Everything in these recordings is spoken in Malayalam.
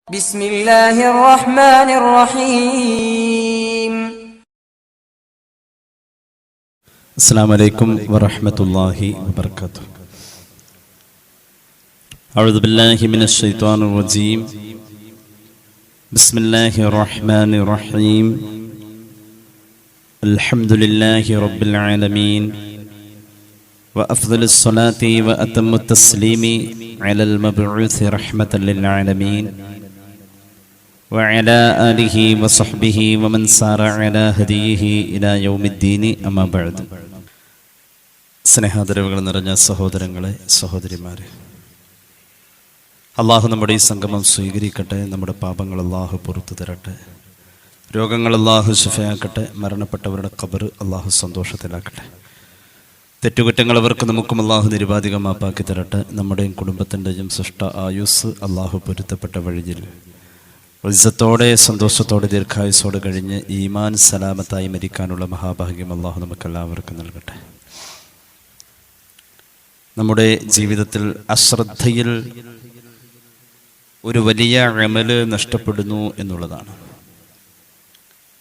بسم الله الرحمن الرحيم. السلام عليكم ورحمة الله وبركاته. أعوذ بالله من الشيطان الرجيم. بسم الله الرحمن الرحيم. الحمد لله رب العالمين وأفضل الصلاة وأتم التسليم على المبعوث رحمة للعالمين وعلى آله وصحبه ومن سار على هديه إلى يوم الدين أما بعد. സ്നേഹാദരവുകൾ നിറഞ്ഞ സഹോദരങ്ങളെ, സഹോദരിമാരെ, അള്ളാഹു നമ്മുടെ ഈ സംഗമം സ്വീകരിക്കട്ടെ. നമ്മുടെ പാപങ്ങൾ അള്ളാഹു പുറത്തു തരട്ടെ. രോഗങ്ങൾ അള്ളാഹു ശിഫയാക്കട്ടെ. മരണപ്പെട്ടവരുടെ ഖബർ അള്ളാഹു സന്തോഷത്തിലാക്കട്ടെ. തെറ്റുകുറ്റങ്ങൾ അവർക്ക് നമുക്കും അള്ളാഹു നിരുപാധികമാപ്പാക്കി തരട്ടെ. നമ്മുടെയും കുടുംബത്തിൻ്റെയും സൃഷ്ട ആയുസ് അള്ളാഹു പൊരുത്തപ്പെട്ട വഴിയിൽ ഇസ്സത്തോടെ സന്തോഷത്തോടെ ദീർഘായുസോടെ കഴിഞ്ഞ് ഈമാൻ സലാമത്തായി മരിക്കാനുള്ള മഹാഭാഗ്യം അള്ളാഹു നമുക്കെല്ലാവർക്കും നൽകട്ടെ. നമ്മുടെ ജീവിതത്തിൽ അശ്രദ്ധയിൽ ഒരു വലിയ അമല് നഷ്ടപ്പെടുന്നു എന്നുള്ളതാണ്.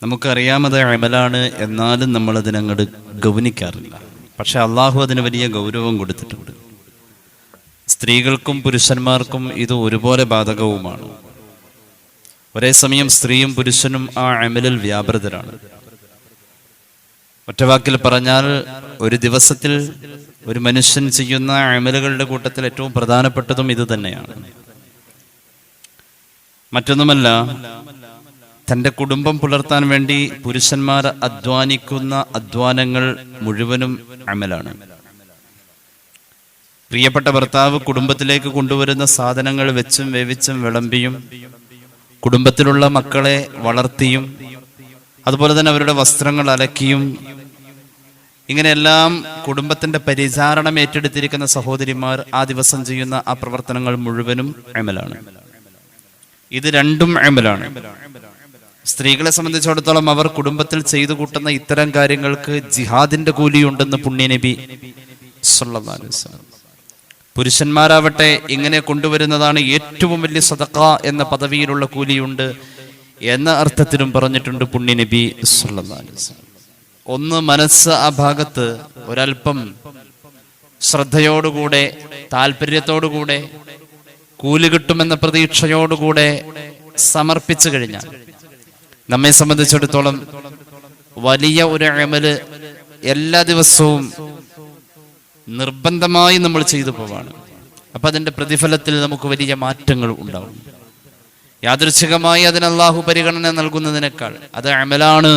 നമുക്കറിയാമത് അമലാണ്, എന്നാലും നമ്മളതിനങ്ങോട്ട് ഗൗനിക്കാറില്ല. പക്ഷെ അള്ളാഹു അതിന് വലിയ ഗൗരവം കൊടുത്തിട്ടുണ്ട്. സ്ത്രീകൾക്കും പുരുഷന്മാർക്കും ഇത് ഒരുപോലെ ബാധകവുമാണ്. ഒരേ സമയം സ്ത്രീയും പുരുഷനും ആ അമലിൽ വ്യാപൃതരാണ്. ഒറ്റവാക്കിൽ പറഞ്ഞാൽ, ഒരു ദിവസത്തിൽ ഒരു മനുഷ്യൻ ചെയ്യുന്ന അമലുകളുടെ കൂട്ടത്തിൽ ഏറ്റവും പ്രധാനപ്പെട്ടതും ഇത് തന്നെയാണ്. മറ്റൊന്നുമല്ല, തൻ്റെ കുടുംബം പുലർത്താൻ വേണ്ടി പുരുഷന്മാർ അധ്വാനിക്കുന്ന അധ്വാനങ്ങൾ മുഴുവനും അമലാണ്. പ്രിയപ്പെട്ട ഭർത്താവ് കുടുംബത്തിലേക്ക് കൊണ്ടുവരുന്ന സാധനങ്ങൾ വെച്ചും വേവിച്ചും വിളമ്പിയും കുടുംബത്തിലുള്ള മക്കളെ വളർത്തിയും അതുപോലെ തന്നെ അവരുടെ വസ്ത്രങ്ങൾ അലക്കിയും ഇങ്ങനെയെല്ലാം കുടുംബത്തിന്റെ പരിചാരണം ഏറ്റെടുത്തിരിക്കുന്ന സഹോദരിമാർ ആ ദിവസം ചെയ്യുന്ന ആ പ്രവർത്തനങ്ങൾ മുഴുവനും അമലാണ്. ഇത് രണ്ടും അമലാണ്. സ്ത്രീകളെ സംബന്ധിച്ചിടത്തോളം അവർ കുടുംബത്തിൽ ചെയ്തു കൂട്ടുന്ന ഇത്തരം കാര്യങ്ങൾക്ക് ജിഹാദിന്റെ കൂലിയുണ്ടെന്ന് പുണ്യനബി സല്ലല്ലാഹു അലൈഹി വസല്ലം. പുരുഷന്മാരാവട്ടെ ഇങ്ങനെ കൊണ്ടുവരുന്നതാണ് ഏറ്റവും വലിയ സദഖ എന്ന പദവിയിലുള്ള കൂലിയുണ്ട് എന്ന അർത്ഥത്തിലും പറഞ്ഞിട്ടുണ്ട് പുണ്യനബി സല്ലല്ലാഹു അലൈഹി വസല്ലം. ഒന്ന്, മനസ്സ് ആ ഭാഗത്ത് ഒരൽപ്പം ശ്രദ്ധയോടുകൂടെ, താല്പര്യത്തോടുകൂടെ, കൂലി കിട്ടുമെന്ന പ്രതീക്ഷയോടുകൂടെ സമർപ്പിച്ചു കഴിഞ്ഞാൽ നമ്മെ സംബന്ധിച്ചിടത്തോളം വലിയ ഒരു അമല് എല്ലാ ദിവസവും നിർബന്ധമായി നമ്മൾ ചെയ്തു പോവാണ്. അപ്പൊ അതിന്റെ പ്രതിഫലത്തിൽ നമുക്ക് വലിയ മാറ്റങ്ങൾ ഉണ്ടാവും. യാദൃച്ഛികമായി അതിന് അല്ലാഹു പരിഗണന നൽകുന്നതിനേക്കാൾ അത് അമലാണ്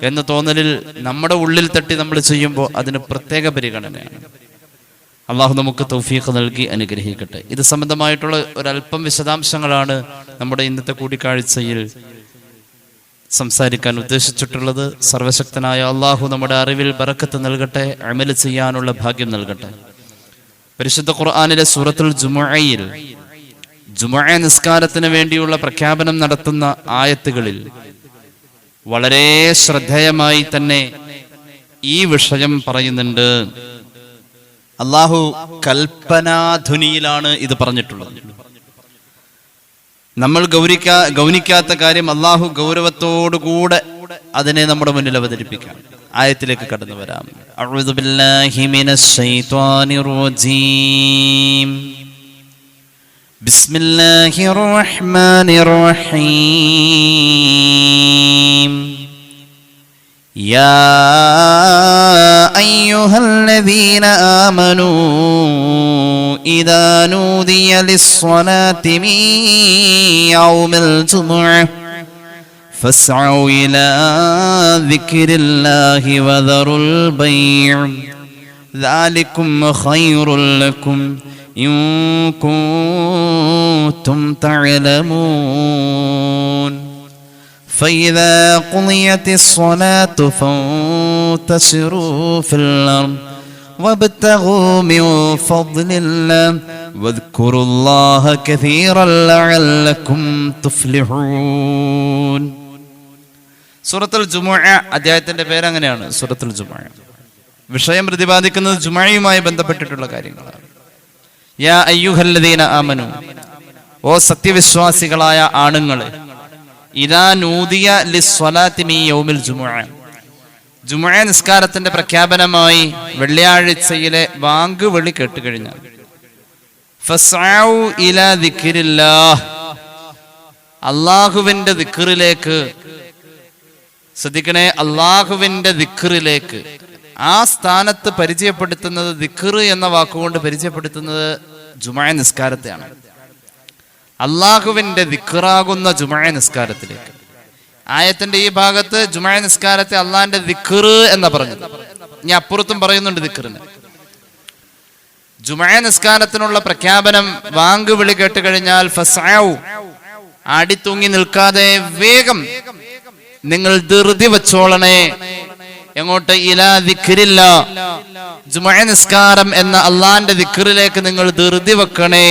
എന്ന തോന്നലിൽ നമ്മുടെ ഉള്ളിൽ തട്ടി നമ്മൾ ചെയ്യുമ്പോൾ അതിന് പ്രത്യേക പരിഗണനയാണ്. അള്ളാഹു നമുക്ക് തൗഫീഖ് നൽകി അനുഗ്രഹിക്കട്ടെ. ഇത് സംബന്ധമായിട്ടുള്ള ഒരല്പം വിശദാംശങ്ങളാണ് നമ്മുടെ ഇന്നത്തെ കൂടിക്കാഴ്ചയിൽ സംസാരിക്കാൻ ഉദ്ദേശിച്ചിട്ടുള്ളത്. സർവശക്തനായ അള്ളാഹു നമ്മുടെ അറിവിൽ ബറക്കത്ത് നൽകട്ടെ, അമല് ചെയ്യാനുള്ള ഭാഗ്യം നൽകട്ടെ. പരിശുദ്ധ ഖുർആനിലെ സൂറത്തുൽ ജുമുഅയിൽ ജുമുഅ നിസ്കാരത്തിന് വേണ്ടിയുള്ള പ്രഖ്യാപനം നടത്തുന്ന ആയത്തുകളിൽ വളരെ ശ്രദ്ധേയമായി തന്നെ ഈ വിഷയം പറയുന്നുണ്ട്. അള്ളാഹു കൽപ്പനാധ്വനിയിലാണ് ഇത് പറഞ്ഞിട്ടുള്ളത്. നമ്മൾ ഗൗനിക്കാത്ത കാര്യം അള്ളാഹു ഗൗരവത്തോടുകൂടെ അതിനെ നമ്മുടെ മുന്നിൽ അവതരിപ്പിക്കാം. ആയത്തിലേക്ക് കടന്നു വരാം. അഊദു ബില്ലാഹി മിനശ് ശൈത്വാനിർ റജീം. ബിസ്മില്ലാഹിർ റഹ്മാനിർ റഹീം. യാ അയ്യുഹല്ലദീന ആമനൂ إذا نودي للصلاة من يوم الجمعة فاسعوا إلى ذكر الله وذروا البيع ذلكم خير لكم إن كنتم تعلمون فإذا قضيت الصلاة فانتشروا في الأرض وابتغوا من فضل الله واذكروا الله كثيرا لعلكم تفلحون. സൂറത്തുൽ ജുമുഅ അധ്യായത്തിന്റെ പേര് അങ്ങനെയാണ്, സൂറത്തുൽ ജുമുഅ. വിഷയം പ്രതിപാദിക്കുന്നത് ജുമുഅയുമായി ബന്ധപ്പെട്ടിട്ടുള്ള കാര്യങ്ങളാണ്. യാ അയ്യുഹല്ലദീന ആമനു, ഓ സത്യവിശ്വാസികളായ ആണുങ്ങളെ, ഇദാ നൂദിയ ലിസ്സലാത്തി മിൻ യൗമിൽ ജുമുഅ, ജുമുഅ നിസ്കാരത്തിന്റെ പ്രഖ്യാപനമായി വെള്ളിയാഴ്ചയിലെ ബാങ്ക് വിളി കേട്ടുകഴിഞ്ഞാൽ ഫസ്ഔ ഇലാ ദിക്രില്ലാഹ്, അല്ലാഹുവിന്റെ ദിക്റിലേക്ക്, ശ്രദ്ധിക്കണേ, അല്ലാഹുവിന്റെ ദിക്റിലേക്ക്. ആ സ്ഥാനത്ത് പരിചയപ്പെടുത്തുന്നത്, ദിക്ർ എന്ന വാക്കുകൊണ്ട് പരിചയപ്പെടുത്തുന്നത് ജുമുഅ നിസ്കാരത്തെയാണ്. അല്ലാഹുവിന്റെ ദിക്റാകുന്ന ജുമുഅ നിസ്കാരത്തിലേക്ക്. ആയത്തിന്റെ ഈ ഭാഗത്ത് ജുമുഅ നിസ്കാരത്തെ അള്ളാന്റെ ദിക്ർ എന്ന് പറഞ്ഞത്. ഇനി അപ്പുറത്തും പറയുന്നുണ്ട് ദിക്റിന്. ജുമുഅ നിസ്കാരത്തിനുള്ള പ്രഖ്യാപനം വാങ്ക് വിളി കേട്ട് കഴിഞ്ഞാൽ ഫസ്ഔ, ആടിത്തൂങ്ങി നിൽക്കാതെ വേഗം നിങ്ങൾ ധൃതി വെച്ചോളണേ. എങ്ങോട്ട്? ഇലാ ദിക്രില്ല, ജുമുഅ നിസ്കാരം എന്ന അള്ളാന്റെ ദിക്റിലേക്ക് നിങ്ങൾ ധൃതി വെക്കണേ.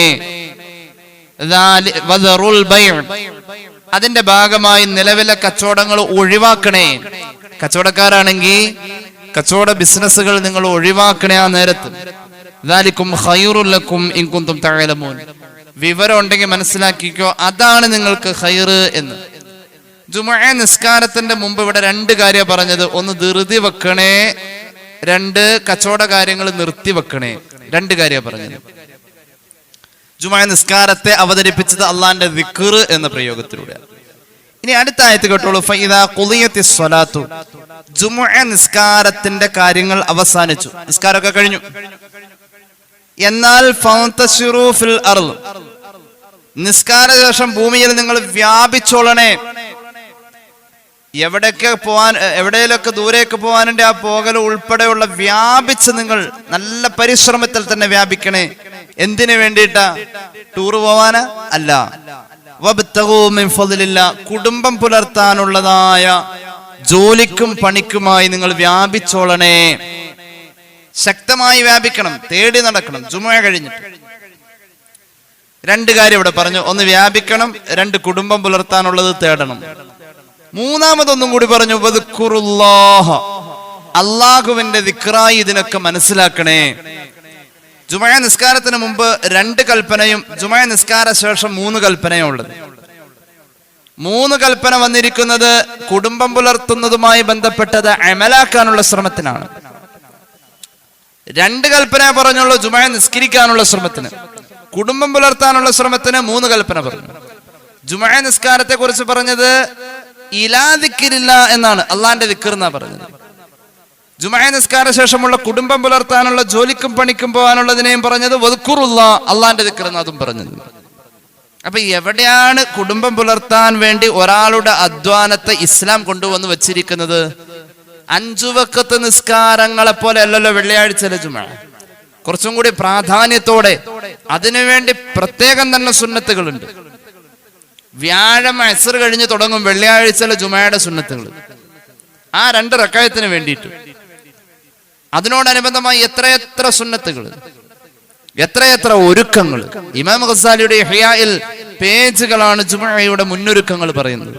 അതിന്റെ ഭാഗമായി നിലവിലെ കച്ചവടങ്ങൾ ഒഴിവാക്കണേ. കച്ചവടക്കാരാണെങ്കിൽ കച്ചവട ബിസിനസ്സുകൾ നിങ്ങൾ ഒഴിവാക്കണേ. ആ നേരത്ത് ദാലികും ഖൈറുൽ ലക്കും ഇൻ കുൻതും തഅലമൂൻ, വിവരം ഉണ്ടെങ്കിൽ മനസ്സിലാക്കിക്കോ, അതാണ് നിങ്ങൾക്ക് ഖൈർ എന്ന്. ജുമുഅ നിസ്കാരത്തിന്റെ മുമ്പ് ഇവിടെ രണ്ട് കാര്യം പറഞ്ഞത്. ഒന്ന് ധൃതി വെക്കണേ, രണ്ട് കച്ചവട കാര്യങ്ങൾ നിർത്തി വെക്കണേ. രണ്ട് കാര്യം പറഞ്ഞത്. ജുമുഅ നിസ്കാരത്തെ അവതരിപ്പിച്ചത് അള്ളാന്റെ ദിക്ർ എന്ന പ്രയോഗത്തിലൂടെ. ഇനി അടുത്ത ആയത്ത് കേട്ടോളൂ. ഫഇദാ ഖുളിയത്തിസ് സ്വലാത്തു, ജുമുഅ നിസ്കാരത്തിന്റെ കാര്യങ്ങൾ അവസാനിച്ചു, നിസ്കാരമൊക്കെ കഴിഞ്ഞു. എന്നാൽ ഫന്തശിറൂ ഫിൽ അർള്, നിസ്കാര ശേഷം ഭൂമിയിൽ നിങ്ങൾ വ്യാപിച്ചോളണേ. എവിടേക്ക് പോവാൻ, എവിടെയൊക്കെ ദൂരേക്ക് പോവാനുണ്ട്, ആ പോകൽ ഉൾപ്പെടെയുള്ള വ്യാപിച്ച് നിങ്ങൾ നല്ല പരിശ്രമത്തിൽ തന്നെ വ്യാപിക്കണേ. എന്തിനു വേണ്ടിയിട്ടാ? ടൂർ പോവാന് അല്ല. വബ്തഗൂ മിൻ ഫളില്ലാ, കുടുംബം പുലർത്താനുള്ളതായ ജോലിക്കും പണിക്കുമായി നിങ്ങൾ വ്യാപിച്ചോളണേ. ശക്തമായി വ്യാപിക്കണം, തേടി നടക്കണം. ജുമുഅ കഴിഞ്ഞിട്ട് രണ്ട് കാര്യം ഇവിടെ പറഞ്ഞു. ഒന്ന് വ്യാപിക്കണം, രണ്ട് കുടുംബം പുലർത്താനുള്ളത് തേടണം. മൂന്നാമതൊന്നും കൂടി പറഞ്ഞു, വദ്കുറുല്ലാഹ, അല്ലാഹുവിന്റെ ദിക്റായി ഇതിനൊക്കെ മനസ്സിലാക്കണേ. ജുമുഅ നിസ്കാരത്തിന് മുമ്പ് രണ്ട് കൽപ്പനയും ജുമുഅ നിസ്കാര ശേഷം 3 കൽപ്പനയും ഉള്ളത്. 3 കൽപ്പന വന്നിരിക്കുന്നത് കുടുംബം പുലർത്തുന്നതുമായി ബന്ധപ്പെട്ടത് അമലാക്കാനുള്ള ശ്രമത്തിനാണ്. 2 കൽപ്പന പറഞ്ഞുള്ളൂ ജുമുഅ നിസ്കരിക്കാനുള്ള ശ്രമത്തിന്. കുടുംബം പുലർത്താനുള്ള ശ്രമത്തിന് 3 കൽപ്പന പറഞ്ഞു. ജുമുഅ നിസ്കാരത്തെ കുറിച്ച് പറഞ്ഞത് ഇലാ ദിക്രില്ല എന്നാണ്, അള്ളാന്റെ ദിക്ർ എന്നാ പറഞ്ഞത്. ജുമുഅ നിസ്കാര ശേഷമുള്ള കുടുംബം പുലർത്താനുള്ള ജോലിക്കും പണിക്കും പോകാനുള്ളതിനെയും പറഞ്ഞത് വദ്കുറുല്ലാ, അള്ളാന്റെ ദിക്ർ എന്ന് അതും പറഞ്ഞത്. അപ്പൊ എവിടെയാണ് കുടുംബം പുലർത്താൻ വേണ്ടി ഒരാളുടെ അധ്വാനത്തെ ഇസ്ലാം കൊണ്ടുവന്ന് വച്ചിരിക്കുന്നത്? 5 വഖത്ത് നിസ്കാരങ്ങളെ പോലെ അല്ലല്ലോ വെള്ളിയാഴ്ചയിലെ ജുമുഅ. കുറച്ചും കൂടി പ്രാധാന്യത്തോടെ അതിനുവേണ്ടി പ്രത്യേകം തന്നെ സുന്നത്തുകളുണ്ട്. വ്യാഴം അസ്ർ കഴിഞ്ഞ് തുടങ്ങും വെള്ളിയാഴ്ചയിലെ ജുമുഅയുടെ സുന്നത്തുകൾ. ആ 2 റക്അത്തിന് വേണ്ടിയിട്ട് അതിനോടനുബന്ധമായി എത്രയെത്ര സുന്നത്തുകൾ, എത്രയെത്ര ഒരുക്കങ്ങൾ. ഇമാം ഗസാലിയുടെ ഇഹ്യായിൽ പേജുകളാണ് ജുമുഅയുടെ മുന്നൊരുക്കങ്ങൾ പറയുന്നത്.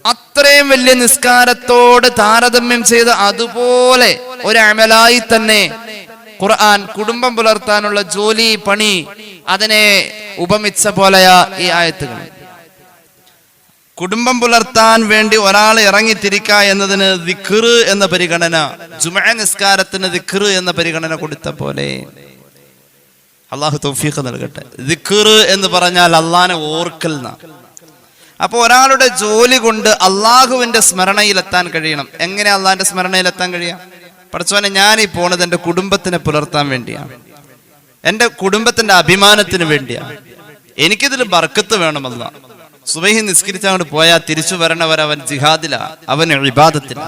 അത്രയും വലിയ നിസ്കാരത്തോട് താരതമ്യം ചെയ്ത് അതുപോലെ ഒരു അമലായി തന്നെ ഖുർആൻ കുടുംബം പുലർത്താനുള്ള ജോലി പണി അതിനെ ഉപമിച്ച പോലെയാ ഈ ആയത്തുകൾ. കുടുംബം പുലർത്താൻ വേണ്ടി ഒരാൾ ഇറങ്ങിത്തിരിക്ക എന്നതിന് ദിക്ർ എന്ന പരിഗണന, ജുമുഅ നിസ്കാരത്തിന് ദിക്ർ എന്ന പരിഗണന കൊടുത്ത പോലെ. അള്ളാഹു തൗഫീഖ് നൽകട്ടെ. ദിക്ർ എന്ന് പറഞ്ഞാൽ അള്ളാഹനെ ഓർക്കൽ. അപ്പൊ ഒരാളുടെ ജോലി കൊണ്ട് അള്ളാഹുവിന്റെ സ്മരണയിലെത്താൻ കഴിയണം. എങ്ങനെ അള്ളാഹിന്റെ സ്മരണയിലെത്താൻ കഴിയാം? പടച്ചോനെ, ഞാൻ ഈ പോണത് എന്റെ കുടുംബത്തിനെ പുലർത്താൻ വേണ്ടിയാണ്, എന്റെ കുടുംബത്തിന്റെ അഭിമാനത്തിന് വേണ്ടിയാണ്. എനിക്കിതിൽ ബർക്കത്ത് വേണമല്ല. സുബഹി നിസ്കരിച്ചങ്ങോട്ട് പോയാൽ തിരിച്ചു വരണവർ അവൻ ജിഹാദിലാ, അവൻ ഇബാദത്തിലാ.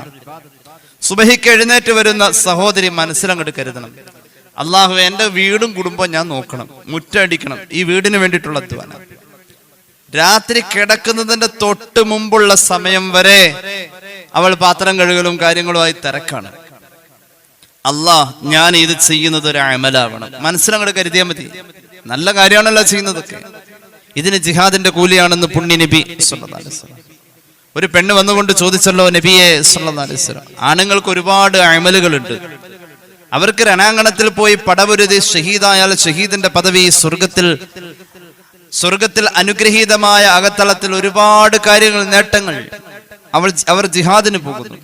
സുബഹിക്ക് എഴുന്നേറ്റ് വരുന്ന സഹോദരി മനസ്സിലങ്ങോട്ട് കരുതണം, അള്ളാഹു എന്റെ വീടും കുടുംബവും ഞാൻ നോക്കണം, മുറ്റടിക്കണം. ഈ വീടിന് വേണ്ടിയിട്ടുള്ള അധ്വാനം. രാത്രി കിടക്കുന്നതിന്റെ തൊട്ട് മുമ്പുള്ള സമയം വരെ അവൾ പാത്രം കഴുകലും കാര്യങ്ങളുമായി തിരക്കാണ്. അള്ളാഹ്, ഞാൻ ഇത് ചെയ്യുന്നത് ഒരു അമലാവണം. മനസ്സിലങ്ങോട്ട് കരുതിയാൽ മതി. നല്ല കാര്യമാണല്ലോ ചെയ്യുന്നതൊക്കെ. ഇതിന് ജിഹാദിന്റെ കൂലിയാണെന്ന് പുണ്യ നബി സല്ലല്ലാഹു അലൈഹി വസല്ലം. ഒരു പെണ്ണ് വന്നുകൊണ്ട് ചോദിച്ചല്ലോ നബിയെ സല്ലല്ലാഹു അലൈഹി വസല്ലം, ആണുങ്ങൾക്ക് ഒരുപാട് അമലുകളുണ്ട്, അവർക്ക് രണാങ്കണത്തിൽ പോയി പടപൊരുതി ഷഹീദായാൽ ഷഹീദിന്റെ പദവി സ്വർഗത്തിൽ സ്വർഗത്തിൽ അനുഗ്രഹീതമായ അകത്തളത്തിൽ ഒരുപാട് കാര്യങ്ങൾ, നേട്ടങ്ങൾ. അവർ ജിഹാദിന് പോകുന്നു.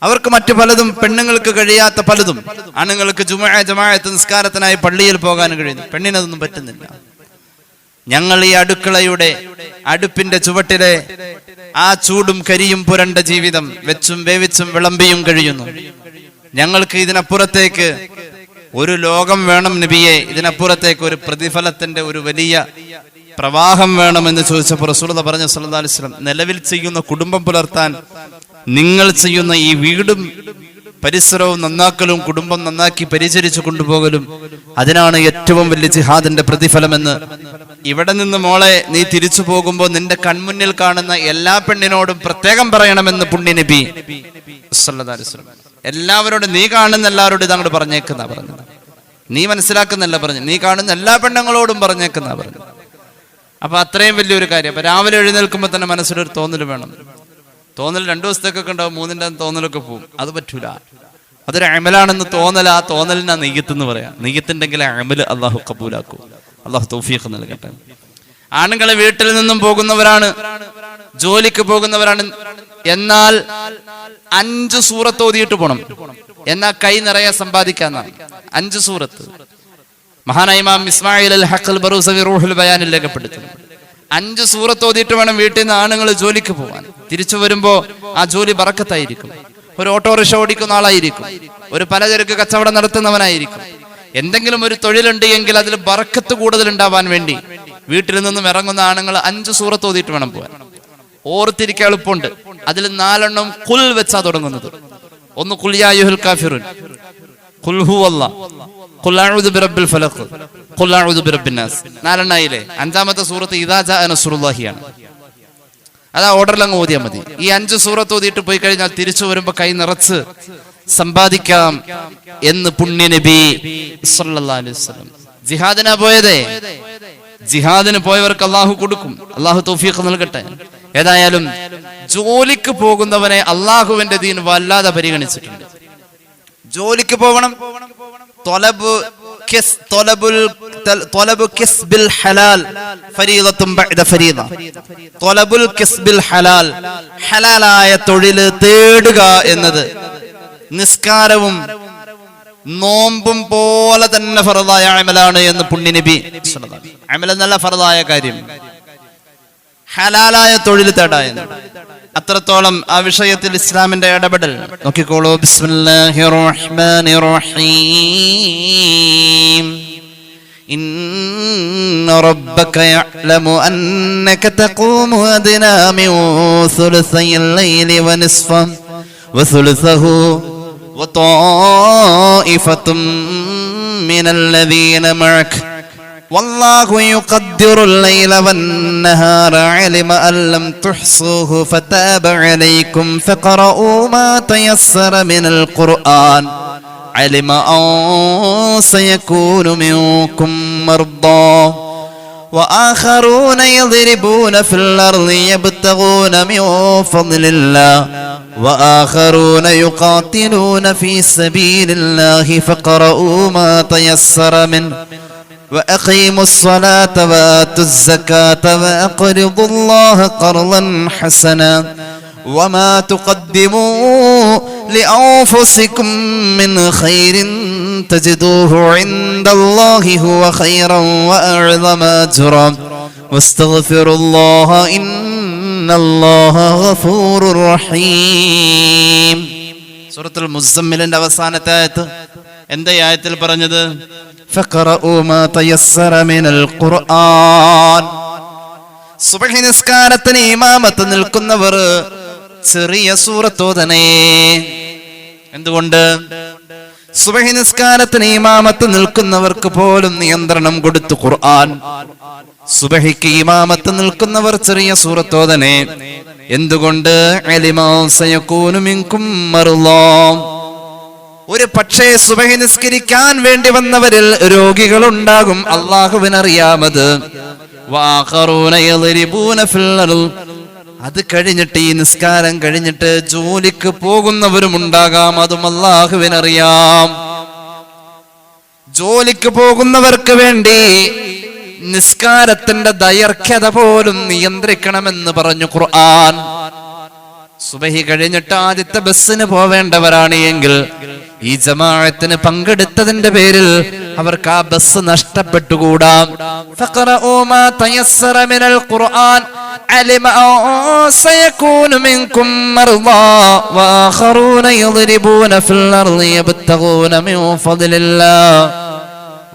അവർക്ക് മറ്റു പലതും, പെണ്ണുങ്ങൾക്ക് കഴിയാത്ത പലതും. ആണുങ്ങൾക്ക് ജമാഅത്ത് നിസ്കാരത്തിനായി പള്ളിയിൽ പോകാൻ കഴിയുന്നു, പെണ്ണിനതൊന്നും പറ്റുന്നില്ല. ഞങ്ങൾ ഈ അടുപ്പിന്റെ ചുവട്ടിലെ ആ ചൂടും കരിയും പുരണ്ട ജീവിതം വെച്ചും വേവിച്ചും വിളമ്പിയും കഴിയുന്നു. ഞങ്ങൾക്ക് ഇതിനപ്പുറത്തേക്ക് ഒരു ലോകം വേണം നബിയെ, ഇതിനപ്പുറത്തേക്ക് ഒരു പ്രതിഫലത്തിന്റെ ഒരു വലിയ പ്രവാഹം വേണമെന്ന് ചോദിച്ചപ്പോൾ റസൂലുള്ളാഹി പറഞ്ഞു സല്ലല്ലാഹു അലൈഹി വസല്ലം, നിലവിൽ ചെയ്യുന്ന കുടുംബം പുലർത്താൻ നിങ്ങൾ ചെയ്യുന്ന ഈ വീടും പരിസരവും നന്നാക്കലും കുടുംബം നന്നാക്കി പരിചരിച്ചു കൊണ്ടുപോകലും, അതിനാണ് ഏറ്റവും വലിയ ജിഹാദിന്റെ പ്രതിഫലമെന്ന്. ഇവിടെ നിന്ന് മോളെ നീ തിരിച്ചു പോകുമ്പോൾ നിന്റെ കൺമുന്നിൽ കാണുന്ന എല്ലാ പെണ്ണിനോടും പ്രത്യേകം പറയണമെന്ന് പുണ്യ നബി സല്ലല്ലാഹു അലൈഹി വസല്ലം. എല്ലാവരോടും, നീ കാണുന്ന എല്ലാവരോടും ഇതങ്ങോട്ട് പറഞ്ഞേക്കുന്ന പറഞ്ഞത്, നീ മനസ്സിലാക്കുന്നല്ല പറഞ്ഞു, നീ കാണുന്ന എല്ലാ പെണ്ണുങ്ങളോടും പറഞ്ഞേക്കുന്ന പറഞ്ഞു. അപ്പൊ അത്രയും വലിയൊരു കാര്യം. അപ്പൊ രാവിലെ എഴുന്നേൽക്കുമ്പോൾ തന്നെ മനസ്സിലൊരു തോന്നൽ വേണം. തോന്നൽ 2 ദിവസത്തേക്കൊക്കെ ഉണ്ടാവും, 3ന്റെ തോന്നലൊക്കെ പോകും. അത് പറ്റൂല. അതൊരു അമലാണെന്ന് തോന്നൽ. ആ തോന്നലിനാ നെയ്യത്ത് എന്ന് പറയാം. നെയ്യത്തുണ്ടെങ്കിൽ അമല് അള്ളാഹു കബൂലാക്കും. അള്ളാഹു തൗഫീഖ് നൽകട്ടെ. ആണുങ്ങളെ വീട്ടിൽ നിന്നും പോകുന്നവരാണ്, ജോലിക്ക് പോകുന്നവരാണ്. എന്നാൽ 5 സൂറത്ത് ഓതിയിട്ട് പോണം. എന്നാൽ കൈ നിറയെ സമ്പാദിക്കാന്നാണ്. 5 സൂറത്ത്. മഹാനായ ഇമാം ഇസ്മായിൽ അൽ ഹഖ് ബറൂസവി റൂഹുൽ ബയാനിൽ രേഖപ്പെടുത്തുന്നു. 5 സൂറത്ത് ഓതിയിട്ട് വേണം വീട്ടിൽ നിന്ന് ആണുങ്ങൾ ജോലിക്ക് പോകാൻ. തിരിച്ചു വരുമ്പോ ആ ജോലി ബറക്കത്തായിരിക്കും. ഒരു ഓട്ടോറിക്ഷ ഓടിക്കുന്ന ആളായിരിക്കും, ഒരു പലചരക്ക് കച്ചവടം നടത്തുന്നവനായിരിക്കും. എന്തെങ്കിലും ഒരു തൊഴിലുണ്ട് എങ്കിൽ അതിൽ ബറക്കത്ത് കൂടുതൽ ഉണ്ടാവാൻ വേണ്ടി വീട്ടിൽ നിന്നും ഇറങ്ങുന്ന ആണുങ്ങൾ 5 സൂറത്ത് ഓതിയിട്ട് വേണം പോകാൻ. ഓർത്തിരിക്കാൻ എളുപ്പമുണ്ട്. അതിൽ 4 എണ്ണം ഖുൽ വെച്ചാ തുടങ്ങുന്നത്. ഒന്ന് ഖുൽ യാ അയ്യുഹൽ കാഫിറൂൻ, ഖുൽ ഹുവല്ലാഹ്, ഖുൽ അഊദു ബിറബ്ബിൽ ഫലഖ്, ഖുൽ അഊദു ബിറബ്ബിൻ നാസ്. 4 എണ്ണയിലെ 5ാമത്തെ സൂറത്ത് ഇദാ ജാഅ നസ്റുല്ലാഹിയാണ്. അതാ ഓർഡറിൽ അങ്ങ് ഓതിയാൽ മതി. ഈ 5 സൂറത്ത് ഓതിയിട്ട് പോയി കഴിഞ്ഞാൽ തിരിച്ചു വരുമ്പോ കൈ നിറച്ച് സമ്പാദിക്കാം എന്ന് പുണ്യ നബി സല്ലല്ലാഹു അലൈഹി വസല്ലം. ജിഹാദിനാ പോയതേ, ജിഹാദിന് പോയവർക്ക് അള്ളാഹു കൊടുക്കും. അള്ളാഹു തൗഫീഖ് നൽകട്ടെ. ഏതായാലും ജോലിക്ക് പോകുന്നവനെ അള്ളാഹുവിന്റെ ദീൻ വല്ലാതെ പരിഗണിച്ചിട്ടുണ്ട്. ജോലിക്ക് പോകണം. ഹലാലായ തൊഴില് തേടുക എന്നത് നിസ്കാരവും നോമ്പും പോലെ തന്നെ ഫർദായ അമലാണ് എന്ന് പുണ്യ നബി സല്ലല്ലാഹു അലൈഹി വസല്ലം. അമൽ എന്നല്ല ഫർദായ കാര്യം, ഹലാലായ തൊഴിൽ തേടായെന്ന്. അത്രത്തോളം ആ വിഷയത്തിൽ ഇസ്ലാമിന്റെ ഇടപെടൽ നോക്കിക്കോളൂ. ബിസ്മില്ലാഹിർ റഹ്മാനിർ റഹീം. ഇന്ന റബ്ബക യഅലമു അന്നക തഖൂമു അദ്നാ മിൻ സുലുസയിൽ ലൈലി വനിസ്ഫഹു വസുലുസഹു വതായിഫത്തും മിനൽ ലദീന മഅക والله يقدر الليل والنهار علم أن لم تحصوه فتاب عليكم فقرؤوا ما تيسر من القرآن علم أن سيكون منكم مرضى وآخرون يضربون في الأرض يبتغون من فضل الله وآخرون يقاتلون في سبيل الله فقرؤوا ما تيسر منه وأقيموا الصلاة وآتوا الزكاة وأقرضوا الله قرضا حسنا وما تقدموا لأنفسكم من خير تجدوه عند الله هو خيرا وأعظم أجرا واستغفروا الله إن الله غفور رحيم. സൂറത്തുൽ മുസമ്മിലിന്റെ അവസാനത്തെ ആയത്ത് എന്താ ഈ ആയത്തിൽ പറഞ്ഞത്? فقرؤوا ما تيسر من القرآن. സുബ്ഹി നിസ്കാരത്തിന് ഇമാമത്ത് നിൽക്കുന്നവർ ചെറിയ സൂറത്ത് ഓതണേ. എന്തുകൊണ്ട്? സുബ്ഹി നിസ്കാരത്തിന് ഇമാമത്ത് നിൽക്കുന്നവർക്ക് പോലും നിയന്ത്രണം കൊടുത്തു ഖുർആൻ. സുബ്ഹിക്ക് ഇമാമത്ത് നിൽക്കുന്നവർ ചെറിയ സൂറത്ത് ഓതണേ. എന്തുകൊണ്ട്? അലിമാ സയകൂനു മിൻകും മർളാ. ഒരു പക്ഷേ സുബ്ഹി നിസ്കരിക്കാൻ വേണ്ടി വന്നവരിൽ രോഗികളുണ്ടാകും, അല്ലാഹുവിനറിയാമത്. വആഖറൂന യദ്രിബൂന ഫിൽ അർള്. അത് കഴിഞ്ഞിട്ട് ഈ നിസ്കാരം കഴിഞ്ഞിട്ട് ജോലിക്ക് പോകുന്നവരും ഉണ്ടാകാം, അതും അല്ലാഹുവിനറിയാം. ജോലിക്ക് പോകുന്നവർക്ക് വേണ്ടി നിസ്കാരത്തിന്റെ ദൈർഘ്യത പോലും നിയന്ത്രിക്കണമെന്ന് പറഞ്ഞു ഖുർആൻ. സുബഹി കഴിഞ്ഞിട്ട് ആദ്യത്തെ ബസ്സിന് പോവേണ്ടവരാണ് എങ്കിൽ ഈ ജമാഅത്തിന് പങ്കെടുത്തതിന്റെ പേരിൽ അവർക്ക് ആ ബസ് നഷ്ടപ്പെട്ടുകൂടാ. ഫഖറഊ മാ തയസ്സറ മിനൽ ഖുർആൻ അലിമ സയകൂനു മിൻകും മർദാ വആഖറൂന യദ്രിബൂന ഫിൽ അർളി യബ്തഗൂന മിൻ ഫദ്ലില്ലാഹ്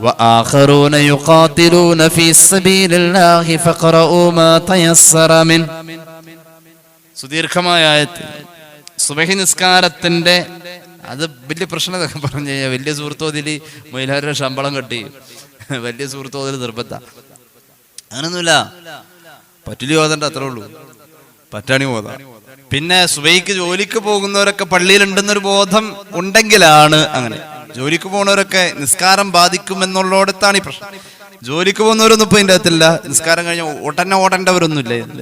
വആഖറൂന യുഖാതിലൂന ഫീ സബീലില്ലാഹി ഫഖറഊ മാ തയസ്സറ മിൻ. സുദീർഘമായ ആയത്ത്. സുബഹി നിസ്കാരത്തിന്റെ അത് വലിയ പ്രശ്നം എന്നൊക്കെ പറഞ്ഞു കഴിഞ്ഞാൽ വലിയ സുഹൃത്തോതിൽ മഹിളാരുടെ ശമ്പളം കെട്ടി വലിയ സുഹൃത്തോതിൽ നിർബന്ധ അങ്ങനൊന്നുമില്ല. പറ്റില്ല ഓതണ്ട, അത്രേ ഉള്ളൂ. പറ്റാണി ഓതാ. പിന്നെ സുബഹിക്ക് ജോലിക്ക് പോകുന്നവരൊക്കെ പള്ളിയിലുണ്ടെന്നൊരു ബോധം ഉണ്ടെങ്കിലാണ് അങ്ങനെ. ജോലിക്ക് പോകുന്നവരൊക്കെ നിസ്കാരം ബാധിക്കുമെന്നുള്ളടത്താണ് ഈ പ്രശ്നം. ജോലിക്ക് പോകുന്നവരൊന്നും ഇപ്പൊ ഇതിൻ്റെ അകത്തില്ല. നിസ്കാരം കഴിഞ്ഞ ഓടേണ്ടവരൊന്നുമില്ല ഇതിൽ.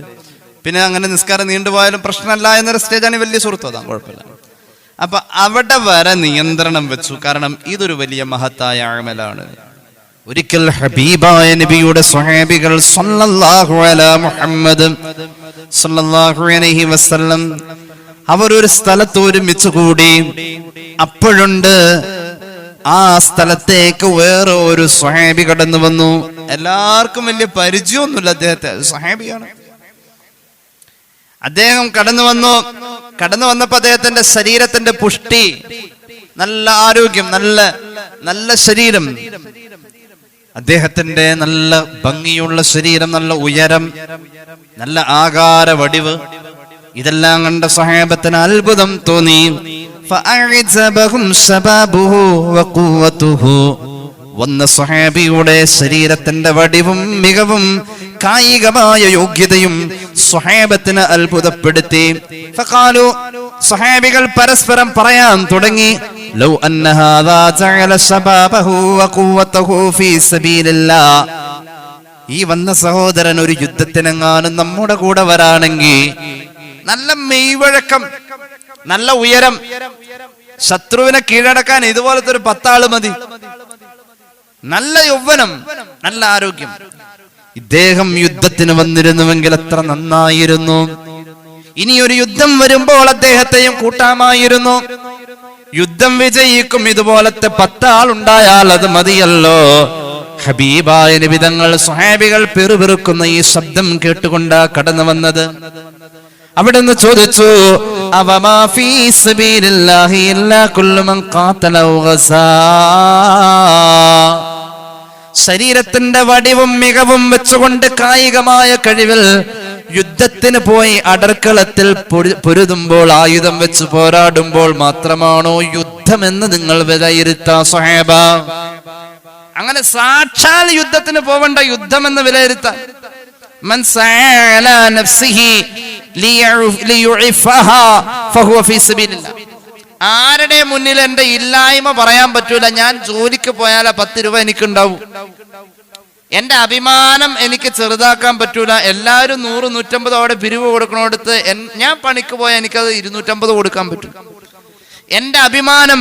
പിന്നെ അങ്ങനെ നിസ്കാരം നീണ്ടുപോയാലും പ്രശ്നമല്ല എന്നൊരു സ്റ്റേജാണ് വലിയ സുഹൃത്ത്, അതാണ് കുഴപ്പമില്ല. അപ്പൊ അവിടെ വരെ നിയന്ത്രണം വെച്ചു. കാരണം ഇതൊരു വലിയ മഹത്തായ അമലാണ്. ഒരിക്കൽ ഹബീബായ നബിയുടെ സ്വഹാബികൾ സല്ലല്ലാഹു അലാ മുഹമ്മദ് സല്ലല്ലാഹു അലൈഹി വസല്ലം അവർ ഒരു സ്ഥലത്ത് ഒരുമിച്ച് കൂടി. അപ്പോഴുണ്ട് ആ സ്ഥലത്തേക്ക് വേറെ ഒരു സ്വഹാബി കടന്നു വന്നു. എല്ലാവർക്കും വലിയ പരിചയമൊന്നുമില്ല അദ്ദേഹത്തെ. സ്വഹാബിയാണ്. അദ്ദേഹം കടന്നു വന്നപ്പോ അദ്ദേഹത്തിന്റെ ശരീരത്തിന്റെ പുഷ്ടി, നല്ല ആരോഗ്യം, നല്ല ശരീരം, അദ്ദേഹത്തിന്റെ നല്ല ഭംഗിയുള്ള ശരീരം, നല്ല ഉയരം, നല്ല ആകാര വടിവ്, ഇതെല്ലാം കണ്ട സ്വഹാബത്തിന് അത്ഭുതം തോന്നി. ഫഅഅജബഹും ശബാബുഹു വഖുവതുഹു. വന്ന സ്വഹാബിയുടെ ശരീരത്തിന്റെ വടിവും മികവും കായികമായ യോഗ്യതയും സ്വഹാബത്തിനെ അത്ഭുതപ്പെടുത്തി. ഫഖാലു, സ്വഹാബികൾ പരസ്പരം പറയാൻ തുടങ്ങി, ലൗ അന്ന ഹാദാ ജഅല ശബാബഹു വഖുവതഹു ഫീ സബീലില്ലാഹ്. ഈ വന്ന സഹോദരൻ ഒരു യുദ്ധത്തിനെങ്ങാനും നമ്മുടെ കൂടെ വരാണെങ്കിൽ, നല്ല മെയ്വഴക്കം, നല്ല ഉയരം, ശത്രുവിനെ കീഴടക്കാൻ ഇതുപോലത്തെ ഒരു 10 ആള് മതി. നല്ല യൗവനം, നല്ല ആരോഗ്യം. ഇദ്ദേഹം യുദ്ധത്തിന് വന്നിരുന്നുവെങ്കിൽ എത്ര നന്നായിരുന്നു. ഇനി ഒരു യുദ്ധം വരുമ്പോൾ അദ്ദേഹത്തെയും കൂട്ടാമായിരുന്നു. യുദ്ധം വിജയിക്കും ഇതുപോലത്തെ 10 ആളുണ്ടായാൽ അത് മതിയല്ലോ. ഹബീബായ നബി തങ്ങൾ സ്വഹാബികൾ പെറുപെറുക്കുന്ന ഈ ശബ്ദം കേട്ടുകൊണ്ടാ കടന്നു വന്നത്. അവിടുന്ന് ചോദിച്ചു, അവമാ ഫീ സബീലില്ലാഹി ഇല്ലാ കുല്ലു മൻ ഖാതല വഗസാ. ശരീരത്തിന്റെ വടിവും മികവും വെച്ചുകൊണ്ട് കായികമായ കഴിവിൽ യുദ്ധത്തിന് പോയി അടർക്കളത്തിൽ പൊരുതുമ്പോൾ, ആയുധം വെച്ച് പോരാടുമ്പോൾ മാത്രമാണോ യുദ്ധമെന്ന് നിങ്ങൾ വിലയിരുത്താ സ്വഹാബ? അങ്ങനെ സാക്ഷാൽ യുദ്ധത്തിന് പോവണ്ട, യുദ്ധമെന്ന് വിലയിരുത്താൻ. മൻ സഅല നഫ്സിഹി ലിയുഇഫഹാ ഫഹുവ ഫീ സബീലില്ലാഹ്. ആരുടെ മുന്നിൽ എന്റെ ഇല്ലായ്മ പറയാൻ പറ്റൂല. ഞാൻ ജോലിക്ക് പോയാൽ 10 രൂപ എനിക്കുണ്ടാവും. എന്റെ അഭിമാനം എനിക്ക് ചെറുതാക്കാൻ പറ്റൂല. എല്ലാവരും 100, 150 അവിടെ പിരിവ് കൊടുക്കണോടത്ത് ഞാൻ പണിക്ക് പോയാൽ എനിക്കത് 250 കൊടുക്കാൻ പറ്റും. എന്റെ അഭിമാനം,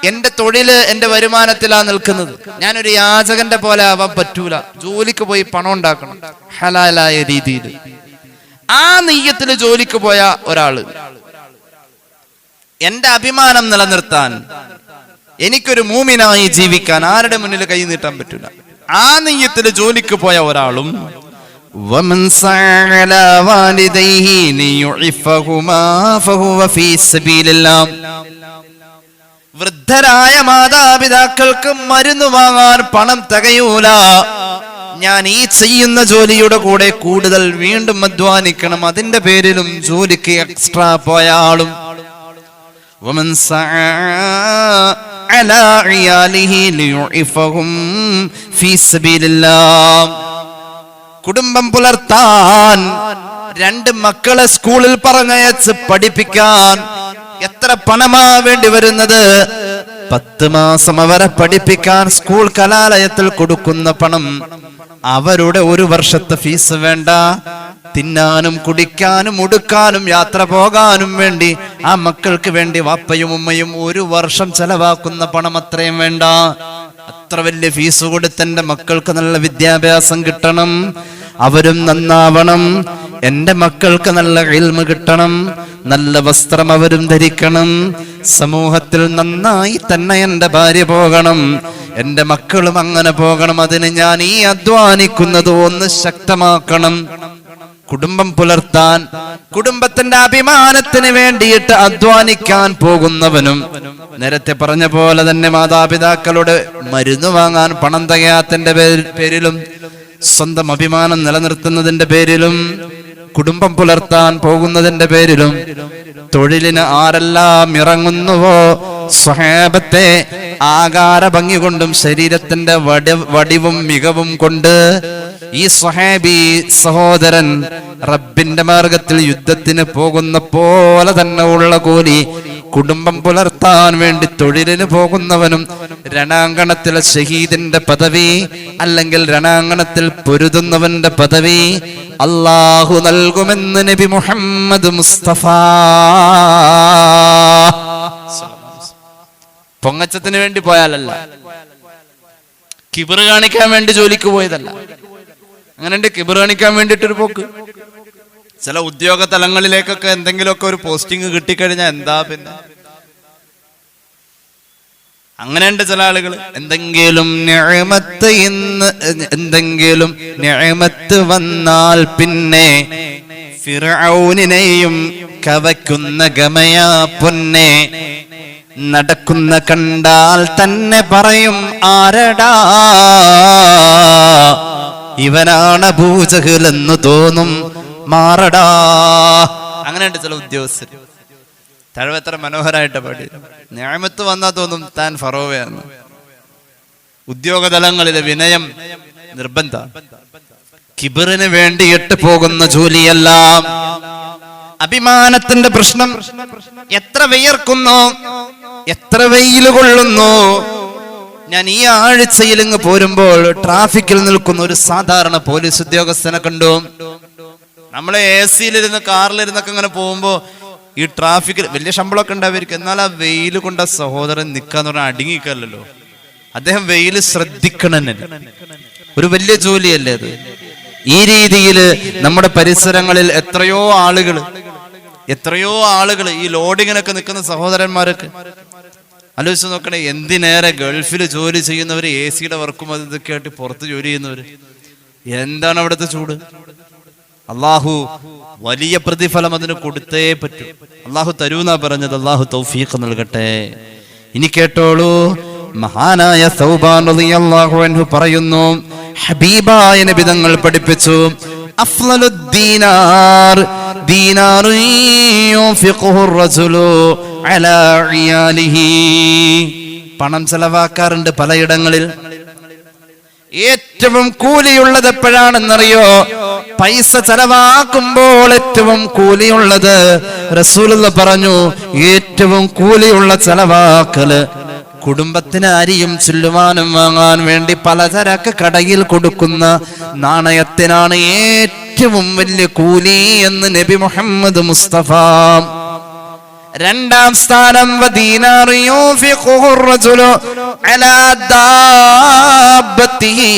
എന്റെ തൊഴില്, എന്റെ വരുമാനത്തിലാ നിൽക്കുന്നത്. ഞാനൊരു യാചകന്റെ പോലെ ആവാൻ പറ്റൂല. ജോലിക്ക് പോയി പണം ഉണ്ടാക്കണം ഹലാലായ രീതിയിൽ. ആ നിയ്യത്തിൽ ജോലിക്ക് പോയ ഒരാള്, എന്റെ അഭിമാനം നിലനിർത്താൻ, എനിക്കൊരു മൂമിനായി ജീവിക്കാൻ ആരുടെ മുന്നിൽ കൈ നീട്ടാൻ പറ്റൂല. ആ നിയ്യത്തിൽ ജോലിക്ക് പോയ ഒരാളും, വമൻ സഅല വാലിദൈഹി ലിയുഇഫഹുമാ ഫഹുവ ഫീ സബീലില്ലാഹ്. വൃദ്ധരായ മാതാപിതാക്കൾക്ക് മരുന്ന് വാങ്ങാൻ പണം തികയൂല. ഞാൻ ഈ ചെയ്യുന്ന ജോലിയുടെ കൂടെ കൂടുതൽ വീണ്ടും അധ്വാനിക്കണം. അതിന്റെ പേരിലും ജോലിക്ക് എക്സ്ട്രാ പോയ ആളും, വമൻ സഅല ഇയാലിഹി ലിയുഇഫഹും ഫീ സബീലില്ലാഹ്. കുടുംബം പുലർത്താൻ 2 മക്കളെ സ്കൂളിൽ പറഞ്ഞയച്ച് പഠിപ്പിക്കാൻ എത്ര പണമാ വേണ്ടി വരുന്നത്? 10 മാസം അവരെ പഠിപ്പിക്കാൻ സ്കൂൾ കലാലയത്തിൽ കൊടുക്കുന്ന പണം അവരുടെ 1 വർഷത്തെ ഫീസ് വേണ്ട. തിന്നാനും കുടിക്കാനും ഉടുക്കാനും യാത്ര പോകാനും വേണ്ടി ആ മക്കൾക്ക് വേണ്ടി വാപ്പയും ഉമ്മയും 1 വർഷം ചെലവാക്കുന്ന പണം അത്രയും വേണ്ട. അത്ര വലിയ ഫീസ് കൊടുത്ത് എന്റെ മക്കൾക്ക് നല്ല വിദ്യാഭ്യാസം കിട്ടണം, അവരും നന്നാവണം, എന്റെ മക്കൾക്ക് നല്ല ഇൽമ് കിട്ടണം, നല്ല വസ്ത്രം അവരും ധരിക്കണം, സമൂഹത്തിൽ നന്നായി തന്നെ എന്റെ ഭാര്യ പോകണം, എന്റെ മക്കളും അങ്ങനെ പോകണം. അതിന് ഞാൻ ഈ അധ്വാനിക്കുന്നത് ഒന്ന് ശക്തമാക്കണം. കുടുംബം പുലർത്താൻ, കുടുംബത്തിന്റെ അഭിമാനത്തിന് വേണ്ടിയിട്ട് അധ്വാനിക്കാൻ പോകുന്നവനും, നേരത്തെ പറഞ്ഞ പോലെ തന്നെ മാതാപിതാക്കളോട് മരുന്ന് വാങ്ങാൻ പണം തികയാത്തതിന്റെ പേരിലും സ്വന്തം അഭിമാനം നിലനിർത്തുന്നതിന്റെ പേരിലും കുടുംബം പുലർത്താൻ പോകുന്നതിന്റെ പേരിലും തൊഴിലിന് ആരെല്ലാം ഇറങ്ങുന്നുവോ സ്വഹാബത്തെ ആകാര ഭംഗി കൊണ്ടും ശരീരത്തിന്റെ വടിവും മികവും കൊണ്ട് ഈ സ്വഹാബി സഹോദരൻ റബ്ബിന്റെ മാർഗത്തിൽ യുദ്ധത്തിന് പോകുന്ന പോലെ തന്നെ ഉള്ള കൂലി കുടുംബം പുലർത്താൻ വേണ്ടി തൊഴിലിന് പോകുന്നവനും രണാങ്കണത്തിലെ ഷഹീദിന്റെ പദവി അല്ലെങ്കിൽ രണാങ്കണത്തിൽ പൊരുതുന്നവന്റെ പദവി അല്ലാഹു നൽകുമെന്ന് നബി മുഹമ്മദ് മുസ്തഫ. പൊങ്ങച്ചത്തിന് വേണ്ടി പോയാലല്ല, കിബറ് കാണിക്കാൻ വേണ്ടി ജോലിക്ക് പോയതല്ല. അങ്ങനെ കിബറ് കാണിക്കാൻ വേണ്ടിയിട്ടൊരു പോക്ക്. ചില ഉദ്യോഗ തലങ്ങളിലേക്കൊക്കെ എന്തെങ്കിലുമൊക്കെ ഒരു പോസ്റ്റിംഗ് കിട്ടിക്കഴിഞ്ഞാൽ എന്താ പിന്നെ അങ്ങനെയുണ്ട് ചില ആളുകൾ. എന്തെങ്കിലും നിഅമത്ത് വന്നാൽ പിന്നെ ഫിർഔനിനെയും കവയ്ക്കുന്ന ഗമയാ പൊന്നെ, നടക്കുന്ന കണ്ടാൽ തന്നെ പറയും ആരടാ ഇവനാണ് അബൂജഹൽ എന്ന് തോന്നും, മാറടാ. അങ്ങനെയുണ്ട് ചില ഉദ്യോഗസ്ഥർ. തഴവ് എത്ര മനോഹരമായിട്ട് പാടി. നിഅമത്ത് വന്നാ തോന്നും താൻ ഫറോവയാണ്. ഉദ്യോഗതലങ്ങളിലെ വിനയം നിർബന്ധ. കിബറിന് വേണ്ടിയിട്ട് പോകുന്ന ജോലിയെല്ലാം അഭിമാനത്തിന്റെ പ്രശ്നം. എത്ര വിയർക്കുന്നു, എത്ര വെയിൽ കൊള്ളുന്നു. ഞാൻ ഈ ആഴ്ചയിൽ ഇങ്ങ് പോരുമ്പോൾ ട്രാഫിക്കിൽ നിൽക്കുന്ന ഒരു സാധാരണ പോലീസ് ഉദ്യോഗസ്ഥനെ കണ്ടു. നമ്മളെ AC-ലിരുന്ന് കാറിലിരുന്നൊക്കെ ഇങ്ങനെ പോകുമ്പോ ഈ ട്രാഫിക്കിൽ വലിയ ശമ്പളമൊക്കെ ഉണ്ടായിരിക്കും, എന്നാൽ ആ വെയിൽ കൊണ്ട് ആ സഹോദരൻ നിൽക്കാന്ന് പറഞ്ഞാൽ അടങ്ങിക്കല്ലോ. അദ്ദേഹം വെയിൽ ശ്രദ്ധിക്കണമെന്നില്ല. ഒരു വലിയ ജോലിയല്ലേ അത്. ഈ രീതിയിൽ നമ്മുടെ പരിസരങ്ങളിൽ എത്രയോ ആളുകൾ ഈ ലോഡിങ്ങിനൊക്കെ നിൽക്കുന്ന സഹോദരന്മാരൊക്കെ ആലോചിച്ച് നോക്കണേ. എന്തിനേറെ ഗൾഫിൽ ജോലി ചെയ്യുന്നവര്, AC-യുടെ വർക്കും അതൊക്കെ ആയിട്ട് പുറത്ത് ജോലി ചെയ്യുന്നവര്, എന്താണ് അവിടുത്തെ ചൂട്. അള്ളാഹു വലിയ പ്രതിഫലം അതിന് കൊടുത്തേ പറ്റൂ. അള്ളാഹു തരൂന്നാ പറഞ്ഞത്. അള്ളാഹു തൗഫീഖ് നൽകട്ടെ. ഇനി കേട്ടോളൂ, മഹാനായ സൗബാൻ റളിയല്ലാഹു അൻഹു പറയുന്നു, ഹബീബായ നബി തങ്ങൾ പഠിപ്പിച്ചു, അഫ്ളലുദ് ദീനാർ ദീനാറു യുൻഫിഖുഹു റജുലു അലാ ഇയാലിഹി. പണം ചെലവാക്കാറുണ്ട് പലയിടങ്ങളിൽ. ഏറ്റവും കൂലിയുള്ളത് എപ്പോഴാണെന്നറിയോ? പൈസ ചെലവാക്കുമ്പോൾ ഏറ്റവും കൂലിയുള്ളത്. റസൂലുള്ള പറഞ്ഞു, ഏറ്റവും കൂലിയുള്ള ചെലവാക്കല് കുടുംബത്തിന് അരിയും ചുല്ലുവാനും വാങ്ങാൻ വേണ്ടി പലചരക്ക് കടയിൽ കൊടുക്കുന്ന നാണയത്തിനാണ് ഏറ്റവും വലിയ കൂലി എന്ന് നബി മുഹമ്മദ് മുസ്തഫ. രണ്ടാം സ്ഥാനം വദീനാറു യുൻഫിഖുഹു റജുലു അലാ ദാബത്തിഹി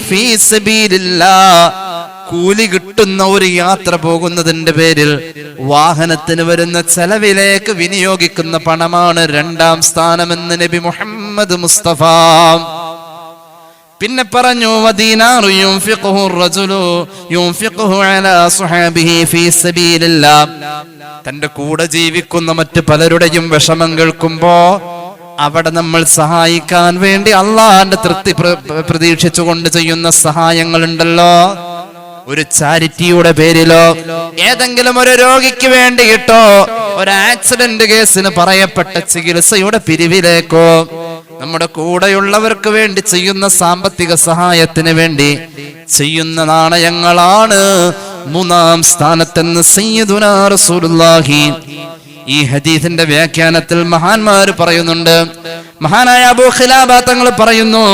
ഫീ സബീലില്ലാഹ്. കൂലി കിട്ടുന്ന ഒരു യാത്ര പോകുന്നതിന്റെ പേരിൽ വാഹനത്തിന് വരുന്ന ചെലവിലേക്ക് വിനിയോഗിക്കുന്ന പണമാണ് രണ്ടാം സ്ഥാനമെന്ന് നബി മുഹമ്മദ് മുസ്തഫ. പിന്നെ പറഞ്ഞു, വദീനാറു യുൻഫിഖുഹു റജുലു യുൻഫിഖുഹു അലാ സ്വഹാബിഹി ഫീ സബീലില്ലാഹ്. തന്റെ കൂടെ ജീവിക്കുന്ന മറ്റു പലരുടെയും വിഷമം കേൾക്കുമ്പോ അവിടെ നമ്മൾ സഹായിക്കാൻ വേണ്ടി അള്ളാഹുവിന്റെ തൃപ്തി പ്രതീക്ഷിച്ചുകൊണ്ട് ചെയ്യുന്ന സഹായങ്ങളുണ്ടല്ലോ. ഒരു ചാരിറ്റിയുടെ പേരിലോ ഏതെങ്കിലും ഒരു രോഗിക്ക് വേണ്ടിയിട്ടോ ഒരു ആക്സിഡന്റ് കേസിന് പറയപ്പെട്ട ചികിത്സയുടെ പിരിവിലേക്കോ നമ്മുടെ കൂടെയുള്ളവർക്ക് വേണ്ടി ചെയ്യുന്ന സാമ്പത്തിക സഹായത്തിന് വേണ്ടി ചെയ്യുന്ന നാണയങ്ങളാണ് മൂന്നാം സ്ഥാനത്തെന്ന് സയ്യിദുനാ റസൂലുള്ളാഹി ഈ ഹദീസിന്റെ വ്യാഖ്യാനത്തിൽ മഹാന്മാര് പറയുന്നുണ്ട്. മഹാനായ അബൂ ഖിലാബ തങ്ങൾ പറയുന്നു,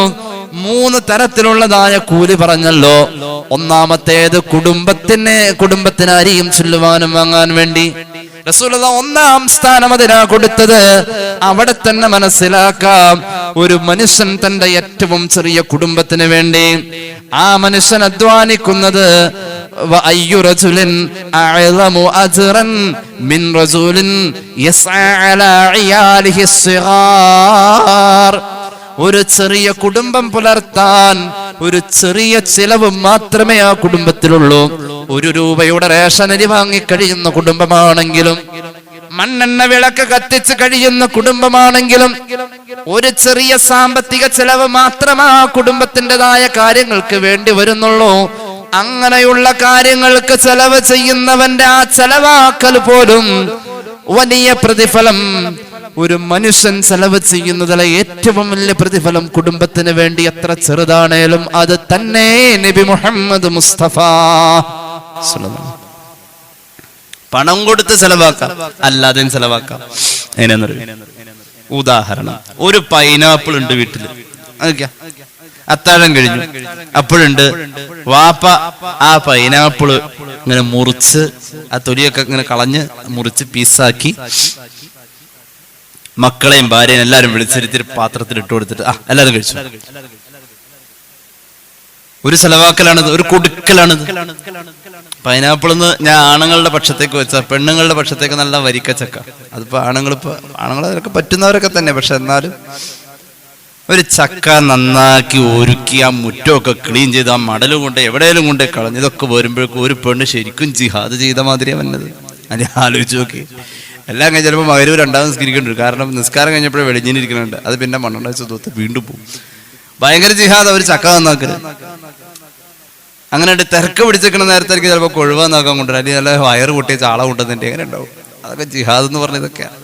3 തരത്തിലുള്ളതായ കൂലി പറഞ്ഞല്ലോ. ഒന്നാമത്തേത് കുടുംബത്തിന് അരിയും ചൊല്ലുവാനും വാങ്ങാൻ വേണ്ടി. റസൂലുള്ളാഹി ഒന്നാം സ്ഥാനം അതിനാ കൊടുത്തത്. അവിടെ തന്നെ മനസ്സിലാക്കാം, ഒരു മനുഷ്യൻ തന്റെ ഏറ്റവും ചെറിയ കുടുംബത്തിന് വേണ്ടി ആ മനുഷ്യൻ അധ്വാനിക്കുന്നത് വഅയ്യു റജുലിൻ അഅ്ളമു അജ്റൻ മിൻ റജുലിൻ യസ്ആ അലാ ഇയാലിഹി സ്സിഗാർ. ഒരു ചെറിയ കുടുംബം പുലർത്താൻ ഒരു ചെറിയ ചിലവ് മാത്രമേ ആ കുടുംബത്തിലുള്ളൂ. 1 രൂപയുടെ റേഷൻ അരി വാങ്ങിക്കഴിയുന്ന കുടുംബമാണെങ്കിലും, മണ്ണെണ്ണ വിളക്ക് കത്തിച്ച് കഴിയുന്ന കുടുംബമാണെങ്കിലും, ഒരു ചെറിയ സാമ്പത്തിക ചെലവ് മാത്രമേ ആ കുടുംബത്തിൻ്റെതായ കാര്യങ്ങൾക്ക് വേണ്ടി വരുന്നുള്ളൂ. അങ്ങനെയുള്ള കാര്യങ്ങൾക്ക് ചെലവ് ചെയ്യുന്നവന്റെ ആ ചെലവാക്കൽ പോലും വലിയ പ്രതിഫലം. ഒരു മനുഷ്യൻ ചെലവ് ചെയ്യുന്നതിലെ ഏറ്റവും വലിയ പ്രതിഫലം കുടുംബത്തിന് വേണ്ടി എത്ര ചെറുതാണേലും അത് തന്നെ നബി മുഹമ്മദ് മുസ്തഫ. പണം കൊടുത്ത് ചെലവാക്കാം, അല്ലാതെയും ചെലവാക്കാം. ഉദാഹരണം, ഒരു പൈനാപ്പിൾ ഉണ്ട് വീട്ടില്, അത്താഴം കഴിഞ്ഞു, അപ്പോഴുണ്ട് വാപ്പ ആ പൈനാപ്പിള് ഇങ്ങനെ മുറിച്ച് ആ തൊലിയൊക്കെ ഇങ്ങനെ കളഞ്ഞ് മുറിച്ച് പീസാക്കി മക്കളെയും ഭാര്യയും എല്ലാരും വിളിച്ചിരുത്തി പാത്രത്തിൽ ഇട്ട് കൊടുത്തിട്ട് എല്ലാരും കഴിച്ചു. ഒരു ചെലവാക്കലാണിത്, ഒരു കൊടുക്കലാണിത്. പൈനാപ്പിൾ ഞാൻ ആണുങ്ങളുടെ പക്ഷത്തേക്ക് വെച്ച പെണ്ണുങ്ങളുടെ പക്ഷത്തേക്ക് നല്ല വരിക്ക ചക്ക. അതിപ്പോ ആണുങ്ങളൊക്കെ പറ്റുന്നവരൊക്കെ തന്നെ, പക്ഷെ എന്നാലും ഒരു ചക്ക നന്നാക്കി ഒരുക്കി ആ മുറ്റമൊക്കെ ക്ലീൻ ചെയ്ത് ആ മടലും കൊണ്ട് എവിടെയെങ്കിലും കൊണ്ട് കളഞ്ഞ് ഇതൊക്കെ വരുമ്പോഴേക്കും ഒരു പെണ്ണ് ശരിക്കും ജിഹാദ് ചെയ്ത മാതിരിയാണ് വന്നത്. അത് ആലോചിച്ച് നോക്കി. എല്ലാം കഴിഞ്ഞ് ചിലപ്പോൾ മകരൂർ 2ാമത് നിസ്കരിക്കേണ്ടി വരും. കാരണം നിസ്കാരം കഴിഞ്ഞപ്പോഴേ വെളിഞ്ഞിരിക്കുന്നുണ്ട്, അത് പിന്നെ മണ്ണെണ്ണ സുഖത്ത് വീണ്ടും പോകും. ഭയങ്കര ജിഹാദ്. അവർ ചക്ക നന്നാക്കരുത്. അങ്ങനെ തിരക്ക് പിടിച്ചിരിക്കുന്ന നേരത്തേക്ക് ചിലപ്പോൾ കൊഴുവ നന്നാക്കാൻ കൊണ്ടുവരും, അല്ലെങ്കിൽ നല്ല വയറ് പൊട്ടിയ ചാള കൊണ്ടുവന്നിട്ട് എങ്ങനെ ഉണ്ടാവും. അതൊക്കെ ജിഹാദ് എന്ന് പറഞ്ഞതൊക്കെയാണ്.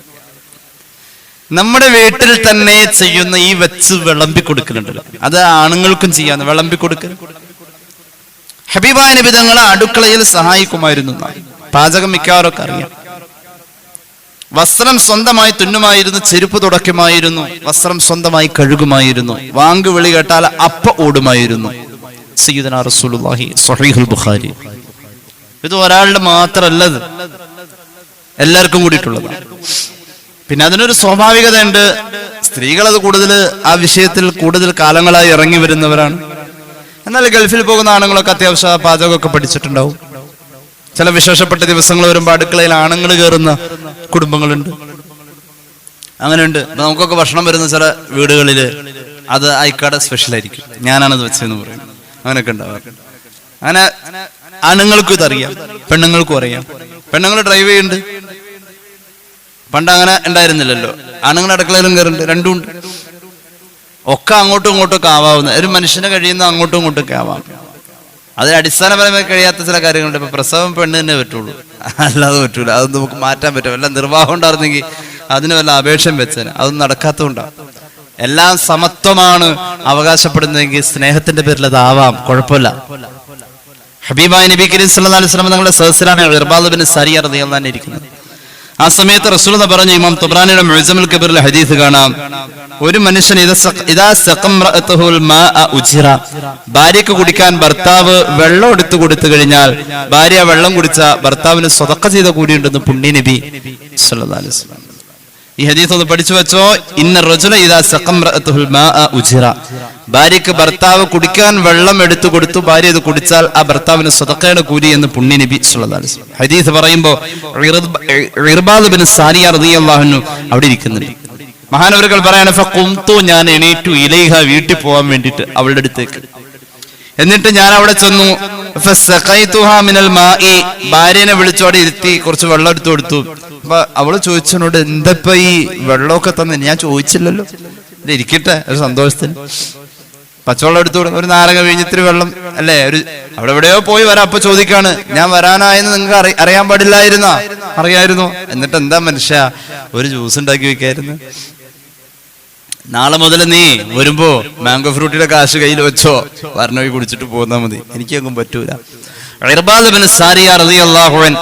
നമ്മുടെ വീട്ടിൽ തന്നെ ചെയ്യുന്ന ഈ വെച്ച് വിളമ്പി കൊടുക്കലുണ്ടല്ലോ, അത് ആണുങ്ങൾക്കും ചെയ്യാന്ന്. വിളമ്പി കൊടുക്കൽ ഹബീബായ നബി തങ്ങൾ അടുക്കളയിൽ സഹായിക്കുമായിരുന്നു. പാചകം മിക്കവാറൊക്കെ അറിയാം. വസ്ത്രം സ്വന്തമായി തുന്നുമായിരുന്നു, ചെരുപ്പ് തുടയ്ക്കുമായിരുന്നു, വസ്ത്രം സ്വന്തമായി കഴുകുമായിരുന്നു, വാങ്ക് വിളി കേട്ടാൽ അപ്പ ഓടുമായിരുന്നു. സയ്യിദുനാ റസൂലുള്ളാഹി സ്വഹീഹുൽ ബുഖാരി. ഇത് ഒരാളുടെ മാത്രമല്ലത്, എല്ലാവർക്കും കൂടിയിട്ടുള്ളതാണ്. പിന്നെ അതിനൊരു സ്വാഭാവികതയുണ്ട്. സ്ത്രീകൾ അത് കൂടുതൽ ആ വിഷയത്തിൽ കൂടുതൽ കാലങ്ങളായി ഇറങ്ങി വരുന്നവരാണ്. എന്നാൽ ഗൾഫിൽ പോകുന്ന ആണുങ്ങളൊക്കെ അത്യാവശ്യം പാചകമൊക്കെ പഠിച്ചിട്ടുണ്ടാവും. ചില വിശേഷപ്പെട്ട ദിവസങ്ങൾ വരുമ്പോൾ അടുക്കളയിൽ ആണുങ്ങൾ കയറുന്ന കുടുംബങ്ങളുണ്ട്. അങ്ങനെയുണ്ട്. നമുക്കൊക്കെ ഭക്ഷണം വരുന്ന ചില വീടുകളില് അത് അയക്കാടെ സ്പെഷ്യൽ ആയിരിക്കും. ഞാനാണത് വെച്ചതെന്ന് പറയും. അങ്ങനെയൊക്കെ ഉണ്ടാവാം. അങ്ങനെ ആണുങ്ങൾക്കും ഇതറിയാം, പെണ്ണുങ്ങൾക്കും അറിയാം. പെണ്ണുങ്ങൾ ഡ്രൈവ് ചെയ്യുന്നുണ്ട്. പണ്ട് അങ്ങനെ ഉണ്ടായിരുന്നില്ലല്ലോ. ആണുങ്ങൾ അടുക്കളയിലും കയറുന്നുണ്ട്, രണ്ടും ഉണ്ട്. ഒക്കെ അങ്ങോട്ടും ഇങ്ങോട്ടും ഒക്കെ ആവാവുന്ന ഒരു മനുഷ്യന് കഴിയുന്ന അങ്ങോട്ടും ഇങ്ങോട്ടും ഒക്കെ ആവാം. അതിന് അടിസ്ഥാനപരമായി കഴിയാത്ത ചില കാര്യങ്ങളുണ്ട്. ഇപ്പൊ പ്രസവം പെണ്ണ് തന്നെ പറ്റുള്ളൂ, അല്ലാതെ പറ്റൂല. അത് നമുക്ക് മാറ്റാൻ പറ്റും. വല്ല നിർവാഹം ഉണ്ടായിരുന്നെങ്കിൽ അതിന് വല്ല അപേക്ഷയും വെച്ചേനെ. അതൊന്നും നടക്കാത്തതുകൊണ്ടാണ്. എല്ലാം സമത്വമാണ് അവകാശപ്പെടുന്നതെങ്കിൽ സ്നേഹത്തിന്റെ പേരിൽ അതാവാം, കുഴപ്പമില്ല. ഹബീബായ നബി കരീം സല്ലല്ലാഹു അലൈഹി വസല്ലം തങ്ങളുടെ സദസ്സിലാണ് ഇർബാദ് ബിൻ സാരിയ റളിയല്ലാഹു അൻഹു ഇരിക്കുന്നത്. ആ സമയത്ത് റസൂലുള്ളാഹി പറഞ്ഞു, ഇമാം തുബ്രാനിയുടെ മുഅ്ജമുൽ കബീറിലെ ഹദീസ് കാണാം, ഒരു മനുഷ്യൻ ഭാര്യക്ക് കുടിക്കാൻ ഭർത്താവ് വെള്ളം എടുത്തു കൊടുത്തു കഴിഞ്ഞാൽ ഭാര്യ വെള്ളം കുടിച്ച ഭർത്താവിന് സ്വതക്ക ചെയ്ത കൂടിയുണ്ടെന്ന് പുണ്യ നബി സല്ലല്ലാഹു അലൈഹി വസല്ലം. ഈ ഹദീസ് ഒന്ന് പഠിച്ചു വെച്ചോ. ഇന്ന റജുല ഇദാ സഖംറഅതുൽ മാഅ ഉജിറ. ഭാര്യക്ക് ഭർത്താവ് കുടിക്കാൻ വെള്ളം എടുത്തു കൊടുത്തു, ഭാര്യ ഇത് കുടിച്ചാൽ ആ ഭർത്താവിന് സ്വതക്കയുടെ കൂലി എന്ന് പുണ്യ നബി സല്ലല്ലാഹു അലൈഹി വസല്ലം. ഹദീസ് പറയുമ്പോൾ ഇർബാദ് ബിൻ സാരിയ റളിയല്ലാഹു അൻഹു അവിടെ ഇരിക്കുന്നുണ്ട്. മഹാനവറുകൾ പറയാണ്, ഫഖുംതു, ഞാൻ എണീറ്റു, ഇലൈഹ, വീട്ടിൽ പോകാൻ വേണ്ടിയിട്ട് അവളുടെ അടുത്തേക്ക്. എന്നിട്ട് ഞാൻ അവിടെ ചെന്നു. ഫസഖൈതുഹാ മിനൽ മാഇ, ഭാര്യനെ വിളിച്ചോടെ ഇരുത്തി കുറച്ച് വെള്ളം എടുത്തു കൊടുത്തു. അപ്പൊ അവള് ചോദിച്ചോട്, എന്തപ്പ ഈ വെള്ളമൊക്കെ തന്നെ? ഞാൻ ചോദിച്ചില്ലല്ലോ, ഇരിക്കട്ടെ ഒരു സന്തോഷത്തിന്. പച്ചവെള്ളം എടുത്തു കൊടുക്കും, ഒരു നാരങ്ങ പിഴിഞ്ഞിത്തിരി വെള്ളം അല്ലേ, ഒരു അവിടെ എവിടെയോ പോയി വരാം. അപ്പൊ ചോദിക്കാണ്, ഞാൻ വരാനായെന്ന് നിങ്ങൾക്ക് അറിയാൻ പാടില്ലായിരുന്നോ? അറിയായിരുന്നോ? എന്നിട്ട് എന്താ മനുഷ്യ, ഒരു ജ്യൂസ് ഉണ്ടാക്കി വെക്കായിരുന്നു. നാളെ മുതൽ നീ വരുമ്പോ മാംഗോ ഫ്രൂട്ടിയുടെ കാശ് കയ്യിൽ വെച്ചോ, വരണവി കുടിച്ചിട്ട് പോന്നാ മതി, എനിക്കൊന്നും പറ്റൂല. ഇർബാദ് ബിൻ സാരിയ റളിയല്ലാഹു അൻഹു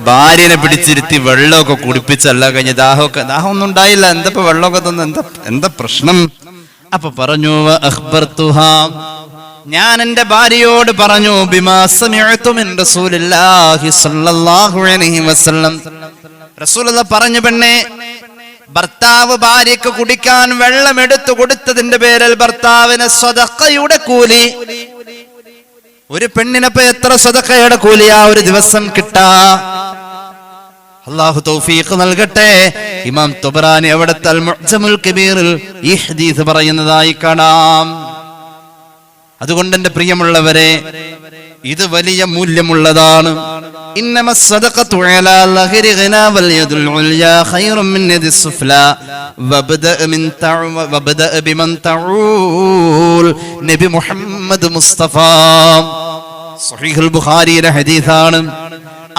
ഭാര്യനെ പിടിച്ചിരുത്തി വെള്ളമൊക്കെ കുടിപ്പിച്ചല്ല കഴിഞ്ഞ ദാഹം ഒന്നും ഉണ്ടായില്ല. എന്തപ്പോ വെള്ളമൊക്കെ തന്ന, എന്താ പ്രശ്നം? അപ്പൊ പറഞ്ഞു, അഖ്ബർതുഹാ, ഞാൻ എന്റെ ഭാര്യയോട് പറഞ്ഞു, ബിമാ സമിഅതു മിൻ റസൂലില്ലാഹി സ്വല്ലല്ലാഹു അലൈഹി വസല്ലം, റസൂലുള്ള പറഞ്ഞു, പെണ്ണെ, ഭർത്താവ് ഭാര്യക്ക് കുടിക്കാൻ വെള്ളം എടുത്തു കൊടുത്തതിന്റെ പേരിൽ ഭർത്താവിന് സ്വതക്കയുടെ കൂലി. ഒരു പെണ്ണിനപ്പോ എത്ര സ്വതക്കയുടെ കൂലിയാ ഒരു ദിവസം കിട്ടാ? അല്ലാഹു തൗഫീഖ് നൽകട്ടെ. ഇമാം തുബറാനി അവിടുത്തെ അൽ മുഅ്ജമുൽ കബീറിൽ ഈ ഹദീസ് പറയുന്നതായി കാണാം. അതുകൊണ്ട് എന്റെ പ്രിയമുള്ളവരെ, ഇത് വലിയ മൂല്യമുള്ളതാണ്. ഇന്നമസ് സദഖതു അലാ ലഹരി ഗനാ വൽ യദുൽ ഉൽയാ ഖൈറും മിൻ യദിസ് സുഫ്ലാ വബദഅ ബിമൻ തഊൽ. നബി മുഹമ്മദ് മുസ്തഫ സ്വഹീഹുൽ ബുഖാരിയിലെ ഹദീസാണ്.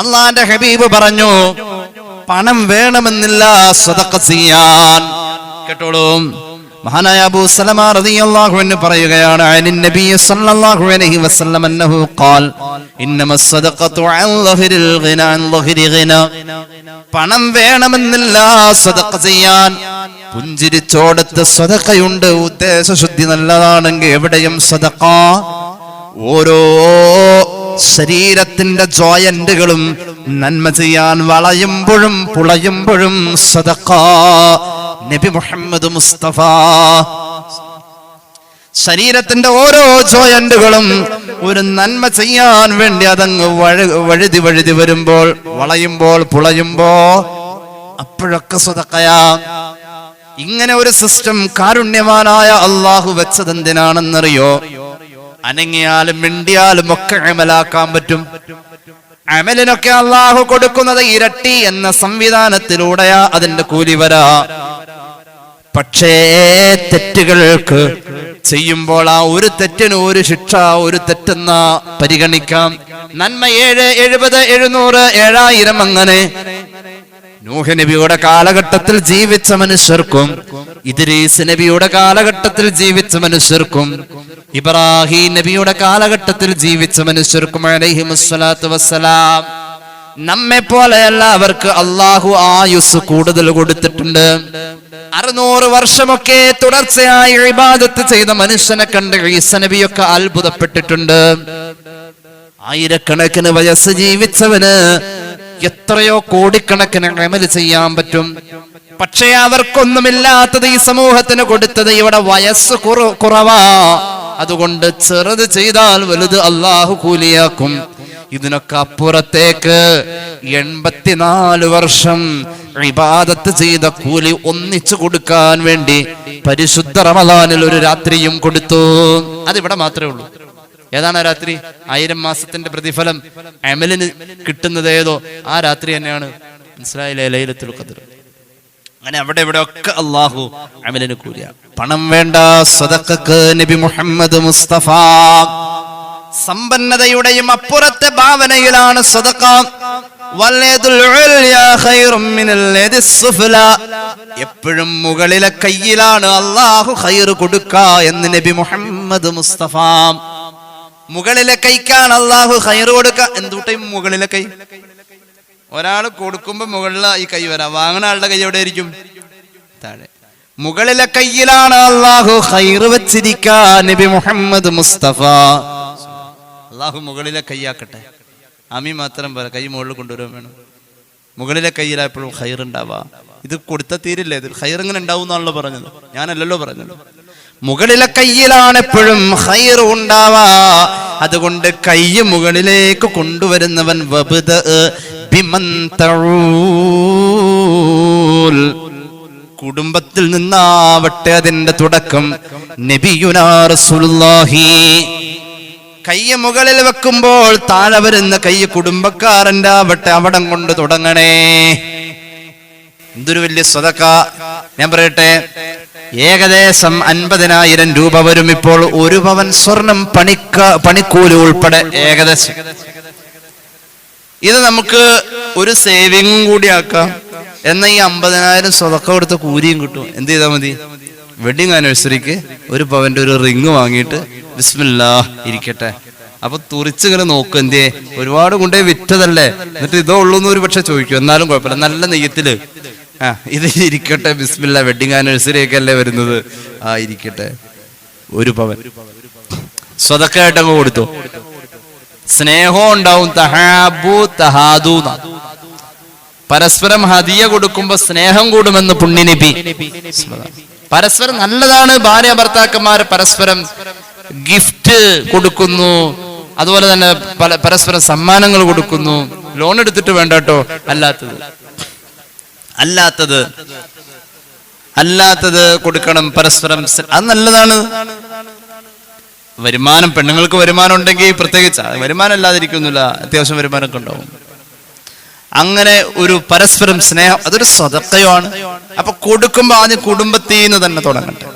അല്ലാഹുവിന്റെ ഹബീബ് പറഞ്ഞു, പണം വേണമെന്നില്ല സദഖ ചെയ്യാൻ. കേട്ടോളൂ, മഹാനായ അബൂ സലമ റളിയല്ലാഹു അൻഹു പറയുകയാണ്, അനിൻ നബി സല്ലല്ലാഹു അലൈഹി വസല്ലം അന്നഹു ഖാൽ ഇന്നമസ് സദഖതു അൻ ലഹരിൽ ഗിനാ അൻ ലഹരി ഗിനാ. പണം വേണമെന്നില്ല സദഖ ചെയ്യാൻ. പുഞ്ചിരിച്ചോടത്ത് സദഖയുണ്ട്. ഉദ്ദേശശുദ്ധി നല്ലതാണെങ്കിൽ എവിടെയും സദഖ. ഓരോ ശരീരത്തിന്റെ ജോയന്റുകളും നന്മ ചെയ്യാൻ വളയുമ്പോഴും പുളയുമ്പോഴും സദഖ. നബി മുഹമ്മദ് മുസ്തഫ ശരീരത്തിന്റെ ഓരോ ജോയന്റുകളും ഒരു നന്മ ചെയ്യാൻ വേണ്ടി അതങ്ങ് വഴുതി വഴുതി വരുമ്പോൾ, വളയുമ്പോൾ പുളയുമ്പോ അപ്പോഴൊക്കെ സദഖയാ. ഇങ്ങനെ ഒരു സിസ്റ്റം കാരുണ്യവാനായ അള്ളാഹു വെച്ചത് എന്തിനാണെന്നറിയോ? അനങ്ങിയാലും മിണ്ടിയാലും ഒക്കെ അമലാക്കാൻ പറ്റും. അമലിനൊക്കെ അള്ളാഹു കൊടുക്കുന്നത് ഇരട്ടി എന്ന സംവിധാനത്തിലൂടെയാ അതിന്റെ കൂലി വരാ. പക്ഷേ തെറ്റുകൾക്ക് ചെയ്യുമ്പോൾ ആ ഒരു തെറ്റിന് ഒരു ശിക്ഷ, ഒരു തെറ്റെന്ന പരിഗണിക്കാം. നന്മ 7, 70, 700, 7000 അങ്ങനെ. നൂഹ് നബിയുടെ കാലഘട്ടത്തിൽ ജീവിച്ച മനുഷ്യർക്കും, ഇദ്രീസ് നബിയുടെ കാലഘട്ടത്തിൽ ജീവിച്ച മനുഷ്യർക്കും, ഇബ്രാഹിം നബിയുടെ കാലഘട്ടത്തിൽ ജീവിച്ച മനുഷ്യർക്കും അലൈഹിമുസ്സലാത്തു വസ്സലാം നമ്മെ പോലെയല്ല അവർക്ക് അള്ളാഹു ആയുസ് കൂടുതൽ കൊടുത്തിട്ടുണ്ട്. 600 വർഷമൊക്കെ തുടർച്ചയായി ഇബാദത്ത് ചെയ്ത മനുഷ്യനെ കണ്ട് ഈസ നബിയൊക്കെ അത്ഭുതപ്പെട്ടിട്ടുണ്ട്. ആയിരക്കണക്കിന് വയസ്സ് ജീവിച്ചവന് എത്രയോ കോടിക്കണക്കിന് അമൽ ചെയ്യാൻ പറ്റും. പക്ഷേ അവർക്കൊന്നുമില്ലാത്തത് ഈ സമൂഹത്തിന് കൊടുത്തത് ഇവിടെ വയസ്സ് കുറവാ. അതുകൊണ്ട് ചെറുത് ചെയ്താൽ വലുത് അള്ളാഹു കൂലിയാക്കും. ഇതിനൊക്കെ അപ്പുറത്തേക്ക് 84 വർഷം ഇബാദത്ത് ചെയ്ത കൂലി ഒന്നിച്ചു കൊടുക്കാൻ വേണ്ടി പരിശുദ്ധ റമളാനിൽ ഒരു രാത്രിയും കൊടുത്തു. അതിവിടെ മാത്രമേ ഉള്ളൂ. ഏതാണ് ആ രാത്രി? 1000 മാസത്തിന്റെ പ്രതിഫലം അമലിന് കിട്ടുന്നത് ഏതോ ആ രാത്രി തന്നെയാണ്. മനസ്സിലായില്ലേ? ലൈലത്തുൽ ഖദ്ർ. അങ്ങനെ അവിടെ ഇവിടെ ഒക്കെ അള്ളാഹു അമലിന് കൂലിയ. പണം വേണ്ട സദഖക്ക് നബി മുഹമ്മദ് മുസ്തഫ. സമ്പന്നതയുടെയും അപ്പുറത്തെ ഭാവനയിലാണ് സദഖ. എപ്പോഴും മുകളിലെ കയ്യിലാണ് അള്ളാഹു ഖൈർ കൊടുക്ക എന്ന് നബി മുഹമ്മദ് മുസ്തഫ. മുകളിലെ കൈക്കാണ് അള്ളാഹു ഖൈർ കൊടുക്ക. എന്തുട്ടയും മുകളിലെ കൈ. ഒരാൾ കൊടുക്കുമ്പോ മുകളിലെ ഈ കൈ വരാം, വാങ്ങുന്ന ആളുടെ കൈ എവിടെ ആയിരിക്കും? താഴെ. മുകളിലെ കയ്യിലാണ് അള്ളാഹു ഖൈർ വെച്ചിരിക്ക നബി മുഹമ്മദ് മുസ്തഫ. അള്ളാഹു മുകളിലെ കൈയാക്കട്ടെ. ആമീൻ മാത്രം പറ. കൈ മുകളിൽ കൊണ്ടുവരാൻ വേണം. മുകളിലെ കയ്യിലാ എപ്പോഴും ഖൈർ ഉണ്ടാവാ. ഇത് കൊടുത്ത തീരില്ലേ? ഇത് ഖൈർ എങ്ങനെ ഉണ്ടാവും എന്നാണല്ലോ പറഞ്ഞത്, ഞാനല്ലല്ലോ പറഞ്ഞത്. മുകളിലെ കയ്യിലാണ് എപ്പോഴും ഖൈർ ഉണ്ടാവാ. അതുകൊണ്ട് കൈ മുകളിലേക്ക് കൊണ്ടുവരുന്നവൻ കുടുംബത്തിൽ നിന്നാവട്ടെ അതിന്റെ തുടക്കം. നബിയുനാ റസൂലുള്ളാഹി. കൈ മുകളിൽ വെക്കുമ്പോൾ താഴെ വരുന്ന കൈ കുടുംബക്കാരന്റെ ആവട്ടെ, അവിടം കൊണ്ട് തുടങ്ങണേ. എന്തൊരു വലിയ സദഖ. ഞാൻ പറയട്ടെ, ഏകദേശം 50,000 രൂപ വരും ഇപ്പോൾ ഒരു പവൻ സ്വർണം പണിക്കൂലി ഉൾപ്പെടെ ഏകദേശം. ഇത് നമുക്ക് ഒരു സേവിങ് കൂടി ആക്കാം. എന്നാൽ ഈ 50,000 സദഖ കൊടുത്ത കൂലിയും കിട്ടും. എന്ത് ചെയ്താൽ മതി? വെഡിങ് ആനിവേഴ്സറിക്ക് ഒരു പവന്റെ ഒരു റിങ് വാങ്ങിയിട്ട് ബിസ്മില്ലാ ഇരിക്കട്ടെ. അപ്പൊ തുറിച്ചിങ്ങനെ നോക്കും. എന്തേ, ഒരുപാട് കൊണ്ടേ വിറ്റതല്ലേ, എന്നിട്ട് ഇതോ ഉള്ളൂന്ന് ഒരു പക്ഷെ ചോദിക്കും. എന്നാലും കുഴപ്പമില്ല, നല്ല നെയ്യത്തില് ഇത് ഇരിക്കട്ടെ, ബിസ്മില്ല, വെഡിങ് ആനിവേഴ്സറി ഒക്കെ അല്ലേ വരുന്നത്, ഇരിക്കട്ടെ. ഒരു പവൻ സ്വതക്കായിട്ട് അങ്ങ് കൊടുത്തു. സ്നേഹവും ഉണ്ടാവും. തഹാബു തഹാദു. പരസ്പരം ഹദിയ കൊടുക്കുമ്പോ സ്നേഹം കൂടുമെന്ന് പുണ്യനബി. പരസ്പരം നല്ലതാണ്, ഭാര്യ ഭർത്താക്കന്മാർ പരസ്പരം ഗിഫ്റ്റ് കൊടുക്കുന്നു, അതുപോലെ തന്നെ പരസ്പരം സമ്മാനങ്ങൾ കൊടുക്കുന്നു. ലോൺ എടുത്തിട്ട് വേണ്ട കേട്ടോ, അല്ലാത്തത് കൊടുക്കണം പരസ്പരം. അത് നല്ലതാണ്. വരുമാനം, പെണ്ണുങ്ങൾക്ക് വരുമാനം ഉണ്ടെങ്കിൽ പ്രത്യേകിച്ച്, വരുമാനം ഇല്ലാതിരിക്കുന്നില്ല, അത്യാവശ്യം വരുമാനമൊക്കെ ഉണ്ടാവും. അങ്ങനെ ഒരു പരസ്പരം സ്നേഹം, അതൊരു സ്വതക്കയാണ്. അപ്പൊ കൊടുക്കുമ്പോ ആദ്യം കുടുംബത്തിൽ നിന്ന് തന്നെ തുടങ്ങട്ടെ.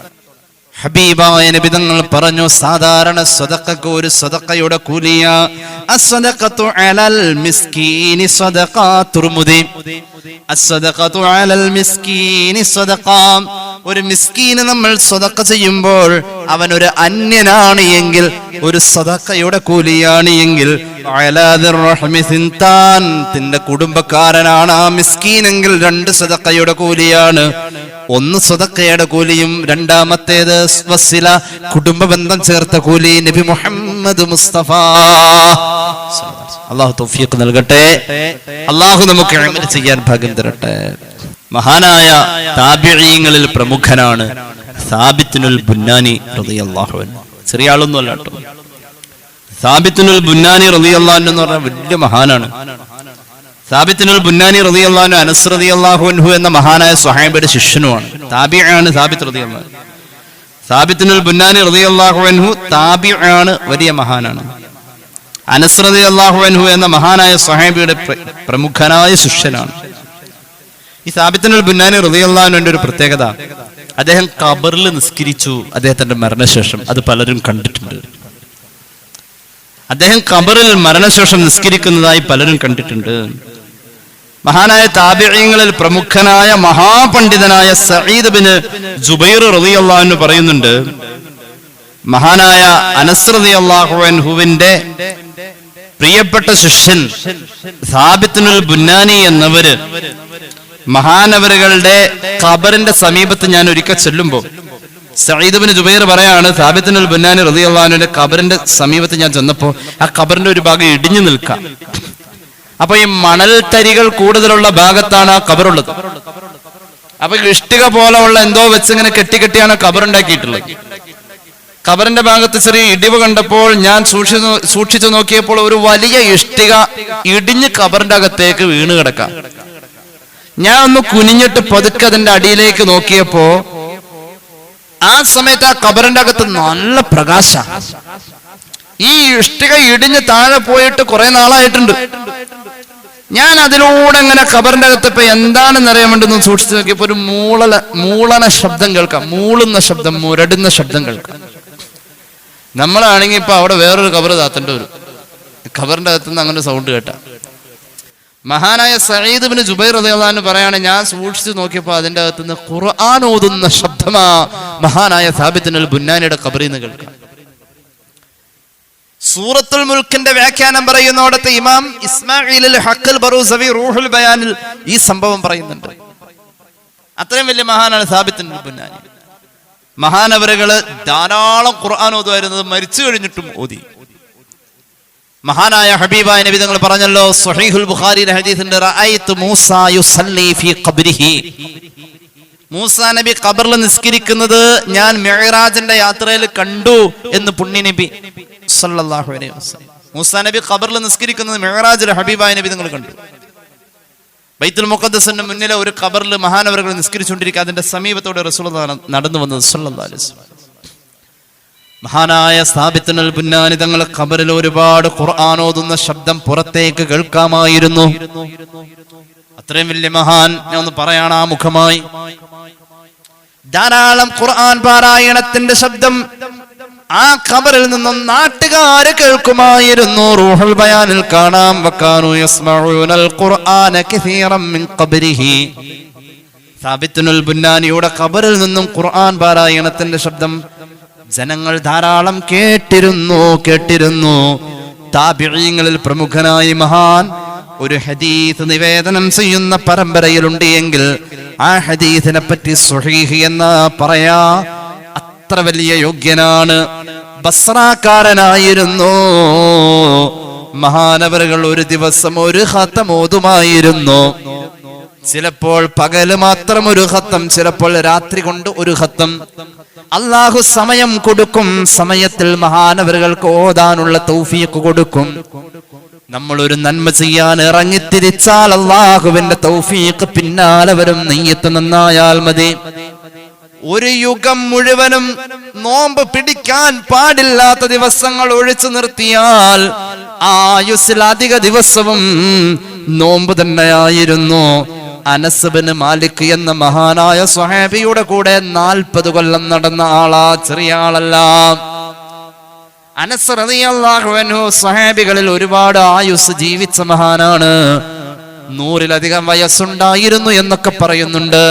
ഹബീബായ നബി തങ്ങൾ പറഞ്ഞു, സാധാരണ സ്വതക്കക്ക് ഒരു സ്വതക്കയുടെ കൂലിയ അസ്സദഖതു അലൽ മിസ്കീനി സ്വതഖ. തുർമുദി അസ്സദഖതു അലൽ മിസ്കീനി സ്വതഖ. ഒരു മിസ്കീന് നമ്മൾ സ്വതക്ക ചെയ്യുമ്പോൾ അവൻ ഒരു അന്യനാണ് എങ്കിൽ ഒരു സ്വതക്കയുടെ കൂലിയാണ് എങ്കിൽ തന്റെ കുടുംബക്കാരനാണ് ആ മിസ്കീനെങ്കിൽ 2 സ്വതക്കയുടെ കൂലിയാണ്. 1 സ്വതക്കയുടെ കൂലിയും, രണ്ടാമത്തേത് വസില, കുടുംബ ബന്ധം ചേർത്ത കൂലി. നബി മുഹമ്മദ് മുസ്തഫ അല്ലാഹു തൗഫീഖ് നൽകട്ടെ. അല്ലാഹു നമുക്ക് അമൽ ചെയ്യാൻ ഭാഗ്യം തരട്ടെ. മഹാനായ താബിഈങ്ങളിൽ പ്രമുഖനാണ് സാബിത്തുൽ ബുന്നാനി റളിയല്ലാഹു അൻഹു. ചെറിയ ആളൊന്നും അല്ല കേട്ടോ. സാബിത്തുൽ ബുന്നാനി റളിയല്ലാഹു അൻഹു എന്ന് പറഞ്ഞാൽ വലിയ മഹാനാണ്. സാബിത്തുൽ ബുന്നാനി റളിയല്ലാഹു അൻഹു അനസ് റളിയല്ലാഹു അൻഹു എന്ന മഹാനായ സ്വഹാബിയുടെ ശിഷ്യനുമാണ്. താബിഈയാണ് സാബിത്ത് റളിയല്ലാഹു അൻഹു. സാബിത്തുൽ ബുന്നാനി റളിയല്ലാഹു അൻഹു താബിഈയാണ്, വലിയ മഹാനാണ്. അനസ് റളിയല്ലാഹു അൻഹു എന്ന മഹാനായ സ്വഹാബിയുടെ പ്രമുഖനായ ശിഷ്യനാണ്. ഈ സാബിത്തുൽ ബുന്നാനി റളിയല്ലാഹു അൻഹുവിന്റെ ഒരു പ്രത്യേകത, അദ്ദേഹം ഖബറിൽ നിസ്കരിച്ചു അദ്ദേഹത്തിന്റെ മരണശേഷം. അത് പലരും കണ്ടിട്ടുണ്ട്. അദ്ദേഹം ഖബറിൽ മരണശേഷം നിസ്കരിക്കുന്നതായി പലരും കണ്ടിട്ടുണ്ട്. മഹാനായ താബിഈങ്ങളിൽ പ്രമുഖനായ മഹാപണ്ഡിതനായ സഈദ് ബിൻ ജുബൈർ റളിയല്ലാഹു അൻഹു പറയുന്നുണ്ട്, മഹാനായ അനസ് റളിയല്ലാഹു അൻഹുവിന്റെ പ്രിയപ്പെട്ട ശിഷ്യൻ സാബിത്തുൽ ബുന്നാനി എന്നവര് മഹാനവരുകളുടെ ഖബറിന്റെ സമീപത്ത് ഞാൻ ഒരിക്കൽ ചെല്ലുമ്പോൾ, സഈദ് ബിൻ ജുബൈർ പറയാണ്, സാബിത്തുൽ ബുന്നാനി റളിയല്ലാഹു അൻഹുവിന്റെ ഖബറിന്റെ സമീപത്ത് ഞാൻ ചെന്നപ്പോ ആ ഖബറിന്റെ ഒരു ഭാഗം ഇടിഞ്ഞു നിൽക്കാം. അപ്പൊ ഈ മണൽ തരികൾ കൂടുതലുള്ള ഭാഗത്താണ് ആ ഖബറുള്ളത്. അപ്പൊ ഇഷ്ടിക പോലെയുള്ള എന്തോ വെച്ച് ഇങ്ങനെ കെട്ടിയാണ് ഖബറുണ്ടാക്കിയിട്ടുള്ളത്. ഖബറിന്റെ ഭാഗത്ത് ചെറിയ ഇടിവ് കണ്ടപ്പോൾ ഞാൻ സൂക്ഷിച്ചു നോക്കിയപ്പോൾ ഒരു വലിയ ഇഷ്ടിക ഇടിഞ്ഞ് ഖബറിന്റെ അകത്തേക്ക് വീണ് കിടക്കാം. ഞാൻ ഒന്ന് കുനിഞ്ഞിട്ട് പതുക്കെ അതിന്റെ അടിയിലേക്ക് നോക്കിയപ്പോ ആ സമയത്ത് ആ ഖബറിന്റെ അകത്ത് നല്ല പ്രകാശ. ഈ ഇഷ്ടിക ഇടിഞ്ഞ് താഴെ പോയിട്ട് കുറെ നാളായിട്ടുണ്ട്. ഞാൻ അതിലൂടെ ഇങ്ങനെ ഖബറിന്റെ അകത്ത് ഇപ്പൊ എന്താണെന്ന് അറിയാൻ വേണ്ടി ഒന്ന് സൂക്ഷിച്ചു നോക്കിയപ്പോ ഒരു മൂളന ശബ്ദം കേൾക്കാം, മൂളുന്ന ശബ്ദം, മുരടുന്ന ശബ്ദം കേൾക്കാം. നമ്മളാണെങ്കിൽ ഇപ്പൊ അവിടെ വേറൊരു ഖബർ താത്തേണ്ടി വരും. ഖബറിന്റെ അകത്തുനിന്ന് അങ്ങനെ സൗണ്ട് കേട്ടാ. മഹാനായ സഈദ് ബിൻ ജുബൈർ റളിയല്ലാഹു അൻഹു പറയാണ്, ഞാൻ സൂക്ഷിച്ചു നോക്കിയപ്പോൾ അതിന്റെ അകത്തുനിന്ന് ഖുർആൻ ഓതുന്ന ശബ്ദമാ മഹാനായ സാബിത്തുൽ ബുന്നാനിയുടെ ഖബറിൽ നിന്ന് കേൾക്കാം. സൂറത്തുൽ മുൽക്കിന്റെ വ്യാഖ്യാനം പറയുന്നോടത്ത് ഇമാം ഇസ്മാഈൽ ഹഖൽ ബറൂസവി റൂഹുൽ ബയാനിൽ ഈ സംഭവം പറയുന്നുണ്ട്. അത്രയും വലിയ മഹാനാണ് സാബിത്തുൽ ബുന്നാനി. മഹാനവറുകള് ധാരാളം ഖുർആൻ ഓതുമായിരുന്നത് മരിച്ചു കഴിഞ്ഞിട്ടും ഓതി. മഹാനായ ഹബീബായ നബി തങ്ങൾ പറഞ്ഞല്ലോ, സ്വഹീഹുൽ ബുഖാരിയിലെ ഹദീസിന്റെ റഅയ്തു മൂസാ യുസല്ലി ഫീ ഖബ്രിഹി. മൂസാ നബി ഖബറിൽ നിസ്കരിക്കുന്നത് ഞാൻ മിഅ്റാജിന്റെ യാത്രയിൽ കണ്ടു എന്ന് പുണ്യനബി സല്ലല്ലാഹു അലൈഹി വസല്ലം. മൂസാ നബി ഖബറിൽ നിസ്കരിക്കുന്നത് മിഅ്റാജിൽ ഹബീബായ നബി തങ്ങൾ കണ്ടു. ബൈത്തുൽ മുഖദ്ദസിന്റെ മുന്നിലെ ഒരു ഖബറിൽ മഹാനവറുകൾ നിസ്കരിച്ചുകൊണ്ടിരിക്കുക. അതിന്റെ സമീപത്തോടെ റസൂലുള്ളാഹി നടന്നു വന്നത് സല്ലല്ലാഹു അലൈഹി വസല്ലം. മഹാനായ സാബിത്തുൽ ബുന്നാനി തങ്ങൾ ഖബറിൽ ഒരുപാട് ഖുർആൻ ഓതുന്ന ശബ്ദം പുറത്തേക്ക് കേൾക്കാമായിരുന്നു. അത്രയും വലിയ മഹാൻ. ഞാൻ ഒന്ന് പറയാണ് ആമുഖമായി, ധാരാളം ഖുർആൻ പാരായണത്തിന്റെ ശബ്ദം ആ ഖബറിൽ നിന്നും നാട്ടുകാര് കേൾക്കുമായിരുന്നു. റൂഹുൽ ബയാനിൽ കാണാം, വകാനു യസ്മഊനൽ ഖുർആന കസീറൻ മിൻ ഖബ്രിഹി. സാബിത്തുൽ ബുന്നാനിയുടെ ഖബറിൽ നിന്നും ഖുർആൻ പാരായണത്തിന്റെ ശബ്ദം ജനങ്ങൾ ധാരാളം കേട്ടിരുന്നു. താബിഈങ്ങളിൽ പ്രമുഖനായ മഹാൻ ഒരു ഹദീസ് നിവേദനം ചെയ്യുന്ന പരമ്പരയിലുണ്ട് എങ്കിൽ ആ ഹദീസിനെ പറ്റി സ്വഹീഹ് എന്ന് പറയാ അത്ര വലിയ യോഗ്യനാണ്. ബസ്രാക്കാരനായിരുന്നു മഹാനവറുകൾ. ഒരു ദിവസം ഒരു ഖതം ഓതുമായിരുന്നു. ചിലപ്പോൾ പകല് മാത്രം ഒരു ഖത്തം, ചിലപ്പോൾ രാത്രി കൊണ്ട് ഒരു ഖത്തം. അള്ളാഹു സമയം കൊടുക്കും, സമയത്തിൽ മഹാനവറുകൾക്ക് ഓതാനുള്ള തൗഫീഖ് കൊടുക്കും. നമ്മൾ ഒരു നന്മ ചെയ്യാൻ ഇറങ്ങിത്തിരിച്ചാൽ അള്ളാഹുവിന്റെ തൗഫീഖ് പിന്നാലെ വരും. നിയ്യത്ത് നന്നായാൽ മതി. ഒരു യുഗം മുഴുവനും നോമ്പ് പിടിക്കാൻ പാടില്ലാത്ത ദിവസങ്ങൾ ഒഴിച്ചു നിർത്തിയാൽ ആയുസ്സിൽ അധിക ദിവസവും നോമ്പ് തന്നെയായിരുന്നു. അനസ് ബിൻ മാലിക് എന്ന മഹാനായ സ്വഹാബിയുടെ കൂടെ 40 കൊല്ലം നടന്ന ആളാ, ചെറിയ ആളല്ല. അനസ് റളിയല്ലാഹു അൻഹു സ്വഹാബികളിൽ ഒരുപാട് ആയുസ് ജീവിച്ച മഹാനാണ്. 100-ലധികം വയസ്സുണ്ടായിരുന്നു എന്നൊക്കെ പറയുന്നുണ്ട്.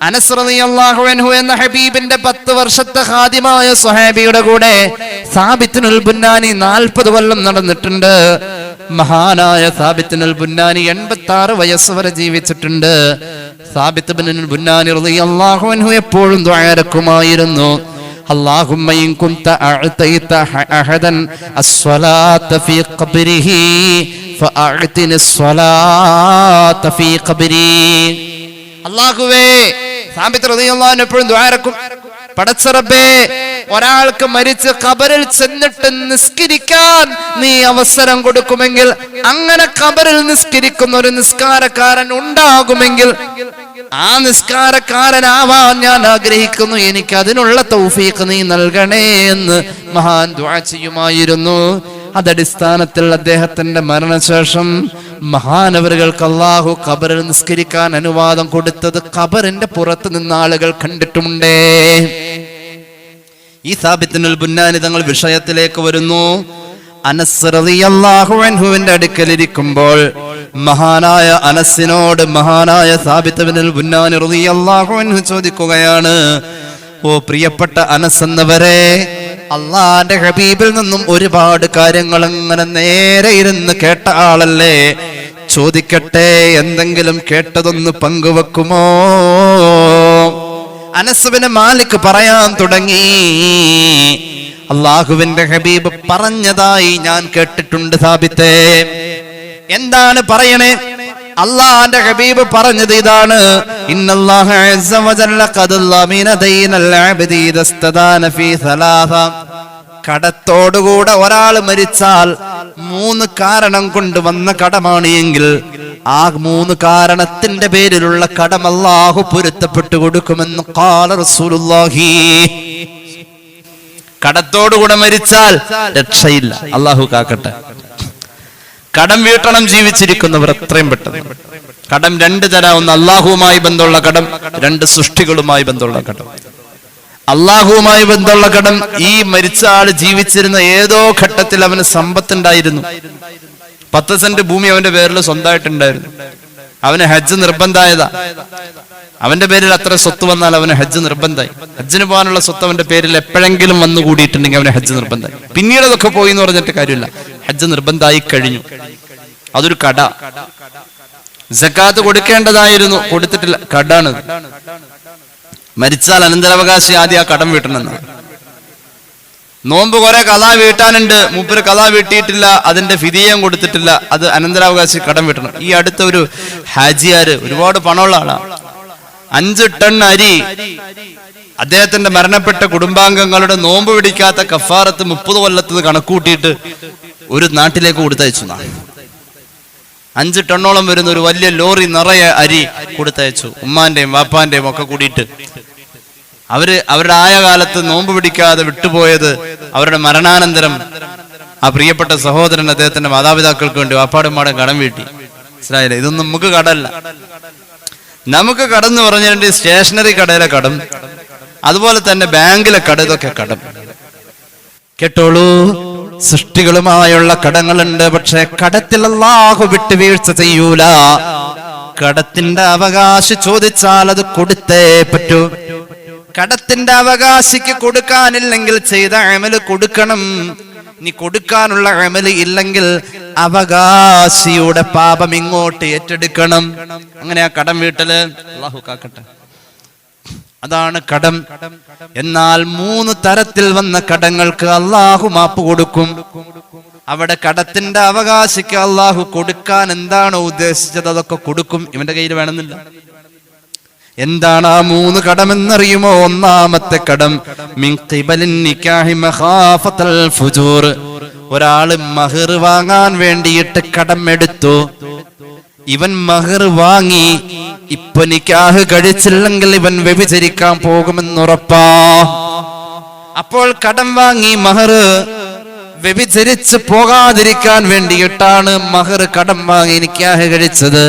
അനസ് റളിയല്ലാഹു അൻഹു എന്ന ഹബീബിന്റെ 10 വർഷത്തെ ഖാദിമായ സ്വഹാബിയുടെ കൂടെ സാബിത്തുൽ ബുന്നാനി 40 കൊല്ലം നടന്നിട്ടുണ്ട്. മഹാനായ സാബിത്തുൽ ബുന്നാനി 86 വയസ്സ് വരെ ജീവിച്ചിട്ടുണ്ട്. സാബിത്ത് ബിൻ ബുന്നാനി റളിയല്ലാഹു അൻഹു എപ്പോഴും ദുആ ഇറക്കുമായിരുന്നു. اللهم إن كنت أعطيت أحدا الصلاة في قبره فأعطني الصلاة في قبري. അല്ലാഹുവേ, സാബിത്ത് റളിയല്ലാഹു അൻഹു എപ്പോഴും ദുആ ഇറക്കും, പടച്ച റബ്ബേ, ഒരാൾക്ക് മരിച്ച് ഖബറിൽ ചെന്നിട്ട് നിസ്കരിക്കാൻ നീ അവസരം കൊടുക്കുമെങ്കിൽ, അങ്ങനെ ഖബറിൽ നിസ്കരിക്കുന്ന ഒരു നിസ്കാരക്കാരൻ ഉണ്ടാകുമെങ്കിൽ ആ നിസ്കാരക്കാരനാവാൻ ഞാൻ ആഗ്രഹിക്കുന്നു, എനിക്ക് അതിനുള്ള തൗഫീഖ് നീ നൽകണേ എന്ന് മഹാൻ ദുആ ചെയ്യുമായിരുന്നു. അതടിസ്ഥാനത്തിൽ അദ്ദേഹത്തിന്റെ മരണശേഷം മഹാനവറുകൾക്ക് അല്ലാഹു ഖബറിൽ നിസ്കരിക്കാൻ അനുവാദം കൊടുത്തത് ഖബറിന്റെ പുറത്ത് നിന്ന് ആളുകൾ കണ്ടിട്ടുമുണ്ടേ. ഈ സാബിത്തുൽ ബുന്നാനി തങ്ങൾ വിഷയത്തിലേക്ക് വരുന്നു. അനസ് റളിയല്ലാഹു അൻഹുവിന്റെ അടുക്കലിരിക്കുമ്പോൾ മഹാനായ അനസിനോട് മഹാനായ സാബിത്ത് ബിൻ ബുന്നാനി റളിയല്ലാഹു അൻഹു ചോദിക്കുകയാണ്, ഓ പ്രിയപ്പെട്ട അനസ് എന്നവരെ, അള്ളാന്റെ ഹബീബിൽ നിന്നും ഒരുപാട് കാര്യങ്ങൾ അങ്ങനെ നേരെ ഇരുന്ന് കേട്ട ആളല്ലേ, ചോദിക്കട്ടെ, എന്തെങ്കിലും കേട്ടതൊന്ന് പങ്കുവെക്കുമോ? അനസ് ബിൻ മാലിക് പറയാൻ തുടങ്ങി, അള്ളാഹുവിന്റെ ഹബീബ് പറഞ്ഞതായി ഞാൻ കേട്ടിട്ടുണ്ട് സാബിത്തേ. എന്താണ് പറയണേ? അള്ളാഹുവിന്റെ ഹബീബ് പറഞ്ഞത് ഇതാണ്, ഇന്നല്ലാഹ അസ്സ വജല്ല ഖദ് ലമിന ദൈനൽ അബ്ദി ദസ്തദാന ഫീ സലാസ. കടത്തോടുകൂടെ ഒരാൾ മരിച്ചാൽ 3 കാരണം കൊണ്ട് വന്ന കടമാണ് എങ്കിൽ ആ 3 കാരണത്തിന്റെ പേരിലുള്ള കടം അല്ലാഹു പൊരുത്തപ്പെട്ടു കൊടുക്കുമെന്ന് ഖാല റസൂലുള്ളാഹി. കടത്തോടുകൂടെ മരിച്ചാൽ രക്ഷയില്ല, അല്ലാഹു കാക്കട്ടെ. കടം വീട്ടണം ജീവിച്ചിരിക്കുന്നവർ എത്രയും പെട്ടെന്ന്. കടം 2 തരം, ഒന്ന് അല്ലാഹുവുമായി ബന്ധമുള്ള കടം, 2 സൃഷ്ടികളുമായി ബന്ധമുള്ള കടം. അല്ലാഹുവുമായി ബന്ധമുള്ള കടം, ഈ മരിച്ച ആള് ജീവിച്ചിരുന്ന ഏതോ ഘട്ടത്തിൽ അവന് സമ്പത്തുണ്ടായിരുന്നു, 10 സെന്റ് ഭൂമി അവന്റെ പേരിൽ സ്വന്തമായിട്ടുണ്ടായിരുന്നു, അവന് ഹജ്ജ് നിർബന്ധമായതാ. അവന്റെ പേരിൽ അത്ര സ്വത്ത് വന്നാൽ അവന് ഹജ്ജ് നിർബന്ധമായി. ഹജ്ജിന് പോകാനുള്ള സ്വത്ത് അവന്റെ പേരിൽ എപ്പോഴെങ്കിലും വന്നു കൂടിയിട്ടുണ്ടെങ്കിൽ അവന് ഹജ്ജ് നിർബന്ധമായി. പിന്നീട് അതൊക്കെ പോയി എന്ന് പറഞ്ഞിട്ട് കാര്യമില്ല, ഹജ്ജ് നിർബന്ധമായി കഴിഞ്ഞു. അതൊരു കട. സക്കാത്ത് കൊടുക്കേണ്ടതായിരുന്നു, കൊടുത്തിട്ടില്ല, കടാണ്. മരിച്ചാൽ അനന്തരാവകാശി ആദ്യം ആ കടം വീട്ടണമെന്നാണ്. നോമ്പ് കുറെ കലാ വീട്ടാനുണ്ട്, മൂപ്പര് കലാ വീട്ടിയിട്ടില്ല, അതിന്റെ ഫിദിയം കൊടുത്തിട്ടില്ല, അത് അനന്തരാവകാശി കടം വീട്ടണം. ഈ അടുത്ത ഒരു ഹാജിയാര് ഒരുപാട് പണമുള്ള ആളാണ്, 5 ടൺ അരി അദ്ദേഹത്തിന്റെ മരണപ്പെട്ട കുടുംബാംഗങ്ങളുടെ നോമ്പ് പിടിക്കാത്ത കഫാറത്ത് 30 കൊല്ലത്ത് കണക്കൂട്ടിയിട്ട് ഒരു നാട്ടിലേക്ക് കൊടുത്തയച്ചു. 5 ടണ്ണോളം വരുന്ന ഒരു വലിയ ലോറി നിറയെ അരി കൊടുത്തയച്ചു. ഉമ്മാന്റെയും വാപ്പാന്റെയും ഒക്കെ കൂടിയിട്ട് അവരുടെ ആയ കാലത്ത് നോമ്പ് പിടിക്കാതെ വിട്ടുപോയത് അവരുടെ മരണാനന്തരം ആ പ്രിയപ്പെട്ട സഹോദരൻ അദ്ദേഹത്തിന്റെ മാതാപിതാക്കൾക്ക് വേണ്ടി വാപ്പാടുമാടും കടം വീട്ടി. മനസ്സിലായില്ലേ? ഇതൊന്നും നമുക്ക് കടല്ല. നമുക്ക് കടന്ന് പറഞ്ഞിട്ടുണ്ട് സ്റ്റേഷനറി കടയിലെ കടം, അതുപോലെ തന്നെ ബാങ്കിലെ കട, ഇതൊക്കെ കടം. കേട്ടോളൂ, സൃഷ്ടികളുമായുള്ള കടങ്ങളുണ്ട്, പക്ഷെ കടത്തിൽ അല്ലാഹു വിട്ടുവീഴ്ച ചെയ്യൂല. കടത്തിന്റെ അവകാശി ചോദിച്ചാൽ അത് കൊടുത്തേ പറ്റൂ. കടത്തിന്റെ അവകാശിക്ക് കൊടുക്കാനില്ലെങ്കിൽ ചെയ്ത അമല് കൊടുക്കണം. നീ കൊടുക്കാനുള്ള അമല് ഇല്ലെങ്കിൽ അവകാശിയുടെ പാപം ഇങ്ങോട്ട് ഏറ്റെടുക്കണം. അങ്ങനെ ആ കടം വീട്ടല് അല്ലാഹു കാക്കട്ടെ. അതാണ് കടം. എന്നാൽ 3 തരത്തിൽ വന്ന കടങ്ങൾക്ക് അല്ലാഹു മാപ്പ് കൊടുക്കും. അവിടെ കടത്തിന്റെ അവകാശിക്ക് അള്ളാഹു കൊടുക്കാൻ എന്താണോ ഉദ്ദേശിച്ചത് അതൊക്കെ കൊടുക്കും. ഇവന്റെ കയ്യിൽ വേണമെന്നില്ല. എന്താണ് ആ 3 കടമെന്നറിയുമോ? ഒന്നാമത്തെ കടം മിൻ ഖിബലിൻ നിക്കാഹി മഖാഫത്തൽ ഫുജൂർ. ഒരാള് മഹർ വാങ്ങാൻ വേണ്ടിയിട്ട് കടം എടുത്തു. ഇവൻ മഹർ വാങ്ങി, ഇപ്പൊ നിക്കാഹ് കഴിച്ചില്ലെങ്കിൽ ഇവൻ വ്യഭിചരിക്കാൻ പോകുമെന്നുറപ്പാ. അപ്പോൾ കടം വാങ്ങി മഹർ വ്യഭിചരിച്ച് പോകാതിരിക്കാൻ വേണ്ടിയിട്ടാണ് മഹർ കടം വാങ്ങി നിക്കാഹ് കഴിച്ചത്.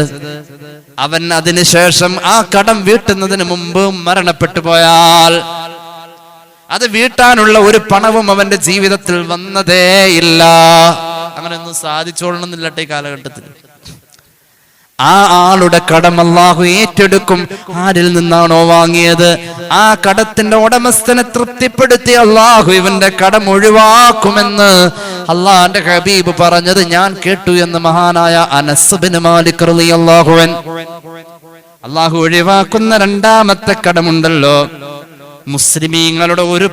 അവൻ അതിനുശേഷം ആ കടം വീട്ടുന്നതിന് മുമ്പ് മരണപ്പെട്ടു പോയാൽ അത് വീട്ടാനുള്ള ഒരു പണവും അവന്റെ ജീവിതത്തിൽ വന്നതേ ഇല്ല. അങ്ങനെയൊന്നും സാധിച്ചോളണമെന്നില്ലട്ടെ ഈ കാലഘട്ടത്തിൽ. ആ ആളുടെ കടം അല്ലാഹു ഏറ്റെടുക്കും. ആരിൽ നിന്നാണോ വാങ്ങിയത് ആ കടത്തിന്റെ ഉടമസ്ഥനെ തൃപ്തിപ്പെടുത്തി അല്ലാഹു ഇവന്റെ കടം ഒഴിവാക്കുമെന്ന് അള്ളാന്റെ ഹബീബ് പറഞ്ഞത് ഞാൻ കേട്ടു എന്ന് മഹാനായ അനസ് ബിൻ മാലിക് റളിയല്ലാഹു അൻഹു. അല്ലാഹു ഒഴിവാക്കുന്ന രണ്ടാമത്തെ കടമുണ്ടല്ലോ, മുസ്ലിമീങ്ങളുടെ ഒരു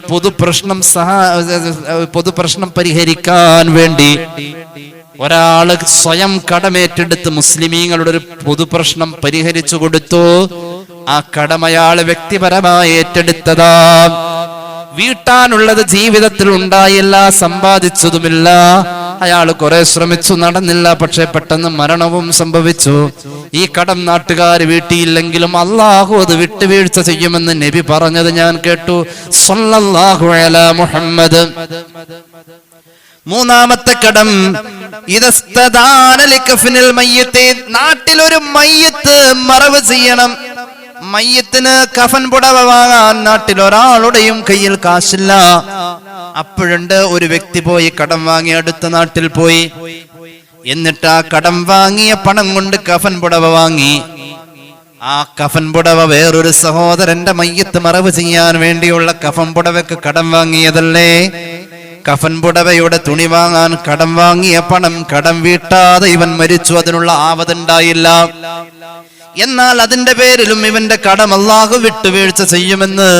പൊതുപ്രശ്നം പരിഹരിക്കാൻ വേണ്ടി ഒരാള് സ്വയം കടമേറ്റെടുത്ത് മുസ്ലിമീങ്ങളുടെ ഒരു പൊതുപ്രശ്നം പരിഹരിച്ചു കൊടുത്തു. ആ കടമയാള് വ്യക്തിപരമായി ഏറ്റെടുത്തതാ. വീട്ടാനുള്ളത് ജീവിതത്തിൽ ഉണ്ടായില്ല, സമ്പാദിച്ചതുമില്ല. അയാള് കുറെ ശ്രമിച്ചു, നടന്നില്ല. പക്ഷെ പെട്ടെന്ന് മരണവും സംഭവിച്ചു. ഈ കടം നാട്ടുകാർ വീട്ടിയില്ലെങ്കിലും അല്ലാഹു അത് വിട്ടുവീഴ്ച ചെയ്യുമെന്ന് നബി പറഞ്ഞത് ഞാൻ കേട്ടു. സ്വല്ലല്ലാഹു അലാ മുഹമ്മദ്. മൂന്നാമത്തെ കടം നാട്ടിലൊരു മയ്യത്ത് മറവ് ചെയ്യണം. മയ്യത്തിന് കഫൻ പുടവ വാങ്ങാൻ നാട്ടിൽ ഒരാളുടെയും കയ്യിൽ കാശില്ല. അപ്പോഴുണ്ട് ഒരു വ്യക്തി പോയി കടം വാങ്ങി അടുത്ത നാട്ടിൽ പോയി. എന്നിട്ട് ആ കടം വാങ്ങിയ പണം കൊണ്ട് കഫൻ പുടവ വാങ്ങി. ആ കഫൻ പുടവ വേറൊരു സഹോദരന്റെ മയ്യത്ത് മറവ് ചെയ്യാൻ വേണ്ടിയുള്ള കഫൻ പുടവയ്ക്ക് കടം വാങ്ങിയതല്ലേ. കഫൻ പുടവയുടെ തുണി വാങ്ങാൻ കടം വാങ്ങിയ പണം കടം വീട്ടാതെ ഇവൻ മരിച്ചു. അതിനുള്ള ആവതുണ്ടായില്ല. എന്നാൽ അതിന്റെ പേരിലും ഇവന്റെ കടം അല്ലാഹു വിട്ടുവീഴ്ച ചെയ്യുമെന്ന്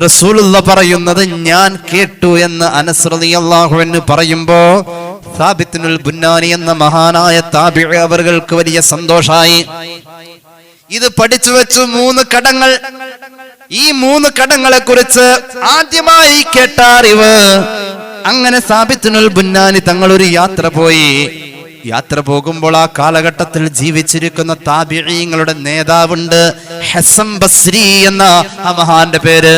റസൂലുള്ള പറയുന്നത് ഞാൻ കേട്ടു എന്ന് അനസ് റളിയല്ലാഹു അൻഹു പറയുമ്പോ സാബിത്തുൽ ബുന്നാനി എന്ന മഹാനായ താബിഈ അവർക്ക് വലിയ സന്തോഷായി. ഇത് പഠിച്ചു വെച്ചു 3 കടങ്ങൾ. ഈ 3 കടങ്ങളെ കുറിച്ച് ആദ്യമായി കേട്ട അറിവ്. അങ്ങനെ സാബിത്തുൽ ബുന്നാനി തങ്ങൾ ഒരു യാത്ര പോയി. യാത്ര പോകുമ്പോൾ ആ കാലഘട്ടത്തിൽ ജീവിച്ചിരിക്കുന്ന താബിഈങ്ങളുടെ നേതാവുണ്ട്, ഹസൻ ബസ്രി എന്ന ആ മഹാന്റെ പേര്.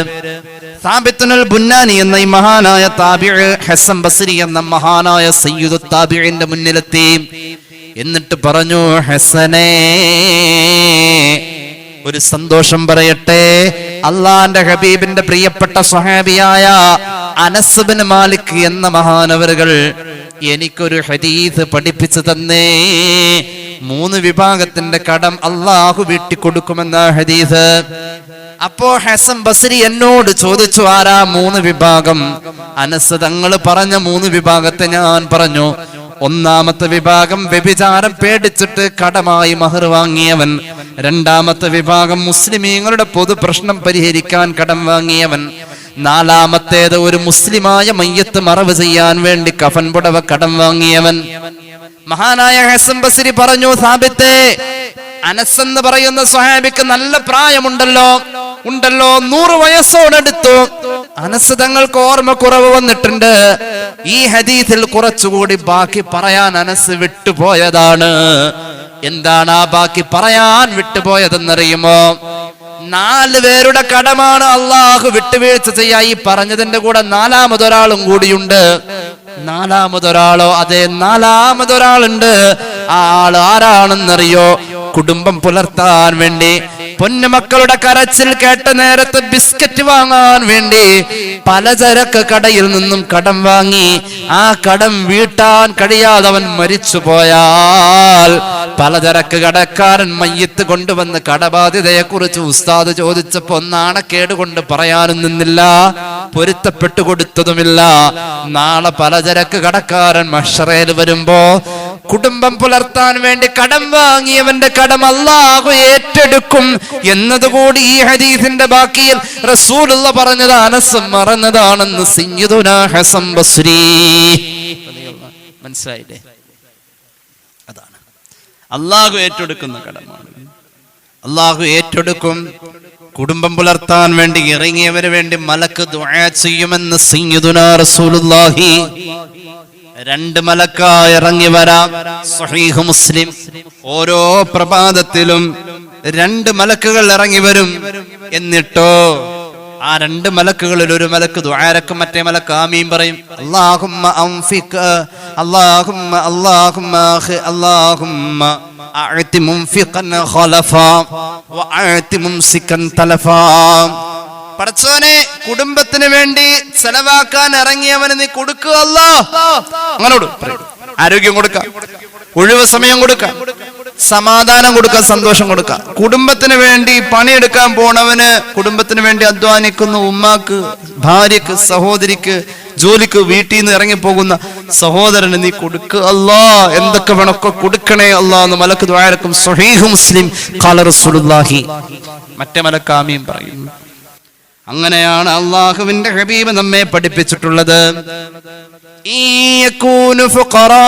സാബിത്തുൽ ബുന്നാനി എന്ന ഈ മഹാനായ താബിഈ ഹസൻ ബസ്രി എന്ന മഹാനായ സയ്യിദു താബിഈന്റെ മുന്നിലെത്തി. എന്നിട്ട് പറഞ്ഞു, ഹസനേ, ഒരു സന്തോഷം പറയട്ടെ. അള്ളാന്റെ ഹബീബിന്റെ പ്രിയപ്പെട്ട സ്വഹാബിയായ അനസ് ബിൻ മാലിക് എന്ന മഹാനവറുകൾ എനിക്കൊരു ഹദീസ് പഠിപ്പിച്ചു തന്നേ. 3 വിഭാഗത്തിന്റെ കടം അള്ളാഹു വീട്ടിക്കൊടുക്കുമെന്ന ഹദീസ്. അപ്പോ ഹസൻ ബസ്രി എന്നോട് ചോദിച്ചു, ആരാ 3 വിഭാഗം? അനസ് തങ്ങൾ പറഞ്ഞ 3 വിഭാഗത്തെ ഞാൻ പറഞ്ഞു. ഒന്നാമത്തെ വിഭാഗം വ്യഭിചാരം പേടിച്ചിട്ട് കടമായി മഹർ വാങ്ങിയവൻ. രണ്ടാമത്തെ വിഭാഗം മുസ്ലിമീങ്ങളുടെ പൊതു പ്രശ്നം പരിഹരിക്കാൻ കടം വാങ്ങിയവൻ. നാലാമത്തേത് ഒരു മുസ്ലിമായ മയ്യത്ത് മറവ് ചെയ്യാൻ വേണ്ടി കഫൻ പുടവ കടം വാങ്ങിയവൻ. മഹാനായ ഹസൻ ബസ്രി പറഞ്ഞു, സാബിത്തേ, അനസ് എന്ന് പറയുന്ന സ്വഹാബിക്ക് നല്ല പ്രായമുണ്ടല്ലോ, 100 വയസ്സോടടുത്തു. അനസ് തങ്ങൾക്ക് ഓർമ്മ കുറവ് വന്നിട്ടുണ്ട്. ഈ ഹദീസിൽ കുറച്ചുകൂടി ബാക്കി പറയാൻ അനസ് വിട്ടുപോയതാണ്. എന്താണ് ആ ബാക്കി പറയാൻ വിട്ടുപോയതെന്നറിയുമോ? 4 പേരുടെ കടമാണ് അള്ളാഹു വിട്ടുവീഴ്ച ചെയ്യാ. ഈ പറഞ്ഞതിന്റെ കൂടെ 4മതൊരാളും കൂടിയുണ്ട്. 4മതൊരാളോ? അതെ, 4മതൊരാളുണ്ട്. ആ ആള് ആരാണെന്നറിയോ? കുടുംബം പുലർത്താൻ വേണ്ടി, പൊന്നുമക്കളുടെ കരച്ചിൽ കേട്ട നേരത്തെ ബിസ്ക്കറ്റ് വാങ്ങാൻ വേണ്ടി പലചരക്ക് കടയിൽ നിന്നും കടം വാങ്ങി ആ കടം വീട്ടാൻ കഴിയാതെ അവൻ മരിച്ചു പോയാൽ പലചരക്ക് കടക്കാരൻ മയ്യത്ത് കൊണ്ടുവന്ന് കടബാധ്യതയെ കുറിച്ച് ഉസ്താദ് ചോദിച്ചപ്പോ നാണക്കേട് കൊണ്ട് പറയാനും നിന്നില്ല, പൊരുത്തപ്പെട്ടു കൊടുത്തതുമില്ല. നാളെ പലചരക്ക് കടക്കാരൻ മഹ്ശറയിൽ വരുമ്പോ കുടുംബം പുലർത്താൻ വേണ്ടി കടം വാങ്ങിയവന്റെ കടം അല്ലാഹു ഏറ്റെടുക്കും എന്നതുകൂടി ഈ ഹദീസിന്റെ ബാക്കിയിൽ റസൂലുള്ള പറഞ്ഞത് അനസ് മറന്നതാണെന്ന് സയ്യിദുനാ ഹസൻ ബസ്രി. മനസ്സിലായില്ലേ? അതാണ് അള്ളാഹു ഏറ്റെടുക്കുന്ന കടമാണ്. അള്ളാഹു ഏറ്റെടുക്കും. കുടുംബം പുലർത്താൻ വേണ്ടി ഇറങ്ങിയവന് വേണ്ടി മലക്ക് ദുആ ചെയ്യുമെന്ന് സയ്യിദുനാ റസൂലുള്ളാഹി. 2 മലക്കാ ഇറങ്ങി വരാം. സ്വഹീഹ് മുസ്ലിം. ഓരോ പ്രഭാതത്തിലും 2 മലക്കുകൾ ഇറങ്ങി വരും. എന്നിട്ടോ ആ 2 മലക്കുകളിൽ ഒരു മലക്ക് ദുആരക്കും, മറ്റേ മലക്ക് ആമീൻ പറയും. അല്ലാഹുമ്മ അൻഫിക്, അല്ലാഹുമ്മ അല്ലാഹുമ്മ അല്ലാഹുമ്മ അഅതി മുൻഫിഖൻ ഖലഫാ വഅതി മുംസികൻ തലഫാ. പടച്ചോനെ, കുടുംബത്തിന് വേണ്ടി ചെലവാക്കാൻ ഇറങ്ങിയവന് നീ കൊടുക്കുക അല്ലാഹ്. അങ്ങനോട് ആരോഗ്യം കൊടുക്കാം, ഒഴിവ് സമയം കൊടുക്കാം, സമാധാനം കൊടുക്കാൻ, സന്തോഷം കൊടുക്കാം. കുടുംബത്തിന് വേണ്ടി പണിയെടുക്കാൻ പോണവന്, കുടുംബത്തിന് വേണ്ടി അധ്വാനിക്കുന്ന ഉമ്മാക്ക്, ഭാര്യക്ക്, സഹോദരിക്ക്, ജോലിക്ക് വീട്ടിൽ നിന്ന് ഇറങ്ങിപ്പോകുന്ന സഹോദരന് നീ കൊടുക്കുക അല്ലാ. എന്തൊക്കെ വേണമൊക്കെ കൊടുക്കണേ അല്ലാ എന്ന് മലക്ക് ദുആരക്കും. സ്വഹീഹ് മുസ്ലിം. ഖാല റസൂലുള്ളാഹി. മറ്റേ മലക്ക് ആമീൻ പറയും. അങ്ങനെയാണ് അള്ളാഹുവിന്റെ ഹബീബ് നമ്മെ പഠിപ്പിച്ചിട്ടുള്ളത്. യകൂനു ഫുഖറാ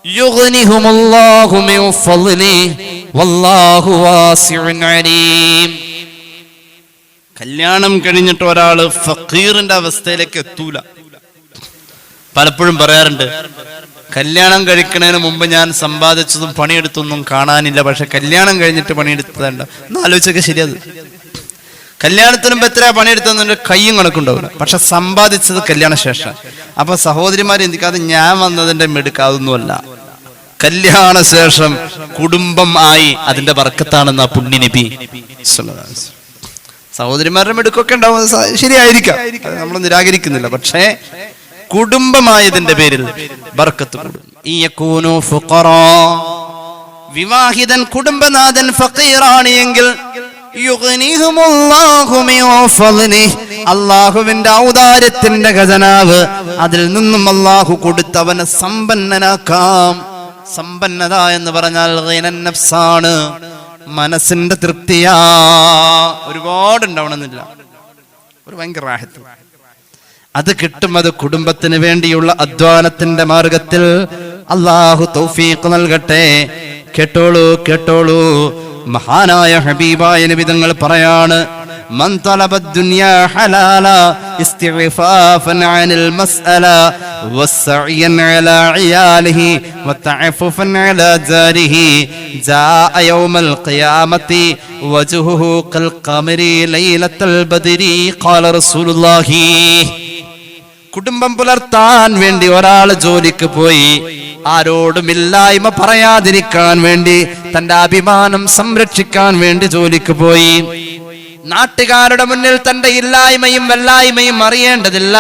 യുഗ്നിഹുമുല്ലാഹു മിൻ ഫളിഹി വല്ലാഹു വാസിഉൻ അലീം. കല്യാണം കഴിഞ്ഞിട്ട് ഒരാള് ഫഖീറിന്റെ അവസ്ഥയിലേക്ക് എത്തൂല. പലപ്പോഴും പറയാറുണ്ട്, കല്യാണം കഴിക്കുന്നതിന് മുമ്പ് ഞാൻ സമ്പാദിച്ചതും പണിയെടുത്തൊന്നും കാണാനില്ല, പക്ഷെ കല്യാണം കഴിഞ്ഞിട്ട് പണിയെടുത്തതുണ്ട്. ഒന്ന് ആലോചിച്ചൊക്കെ ശരിയത്. കല്യാണത്തിന് മുമ്പ് എത്ര പണിയെടുത്തതിന്റെ കയ്യും കണക്കുണ്ടാവില്ല, പക്ഷെ സമ്പാദിച്ചത് കല്യാണ ശേഷം. അപ്പൊ സഹോദരിമാരെ എന്തിക്കാതെ ഞാൻ വന്നതിന്റെ മെടുക്കാതൊന്നുമല്ല, കല്യാണ ശേഷം കുടുംബം ആയി അതിന്റെ ബർക്കത്താണെന്ന പുണ്യ നബി. സഹോദരിമാരുടെ മെടുക്കൊക്കെ ഉണ്ടാവും, ശരിയായിരിക്കാം, നമ്മൾ നിരാകരിക്കുന്നില്ല. പക്ഷേ കുടുംബമായതിന്റെ പേരിൽ ബർക്കത്ത് കൂടും. വിവാഹിതൻ കുടുംബനാഥൻ ഫഖീറാണ് എങ്കിൽ അല്ലാഹുവിന്റെ ഔദാര്യത്തിന്റെ ഖജനാവ്, അതിൽ നിന്നും അല്ലാഹു കൊടുത്തവനെ സമ്പന്നനാക്കാം. സമ്പന്നത എന്ന് പറഞ്ഞാൽ ഗിനൻ നഫ്സാണ്, മനസ്സിന്റെ തൃപ്തിയാ. ഒരുപാട് ഉണ്ടാവണമെന്നില്ല, ഒരു ഭയങ്കര റാഹത്ത്. അത് കിട്ടും. അത് കുടുംബത്തിന് വേണ്ടിയുള്ള അധ്വാനത്തിന്റെ മാർഗത്തിൽ അല്ലാഹു തൗഫീഖ് നൽകട്ടെ. കേട്ടോളൂ, കേട്ടോളൂ. മഹാനായ ഹബീബായ നബി തങ്ങൾ പറയാണ്, മൻ തലബ ദുനിയാ ഹലാല ഇസ്തിഗ്ഫാഫൻ അനിൽ മസ്അല വസ്സഅയൻ അലാ ഇയാലിഹി വതഅഫഫൻ അലാ ജാരിഹി ജാഅ യൗമൽ ഖിയാമത്തി വജ്ഹുഹു കൽ ഖമരി ലൈലത്തുൽ ബദ്രി. ഖാല റസൂലുള്ളാഹി. കുടുംബം പുലർത്താൻ വേണ്ടി ഒരാൾ ജോലിക്ക് പോയി, ആരോടുമില്ലായ്മ പറയാതിരിക്കാൻ വേണ്ടി, തന്റെ അഭിമാനം സംരക്ഷിക്കാൻ വേണ്ടി ജോലിക്ക് പോയി. നാട്ടുകാരുടെ മുന്നിൽ തന്റെ ഇല്ലായ്മയും വല്ലായ്മയും അറിയേണ്ടതില്ല.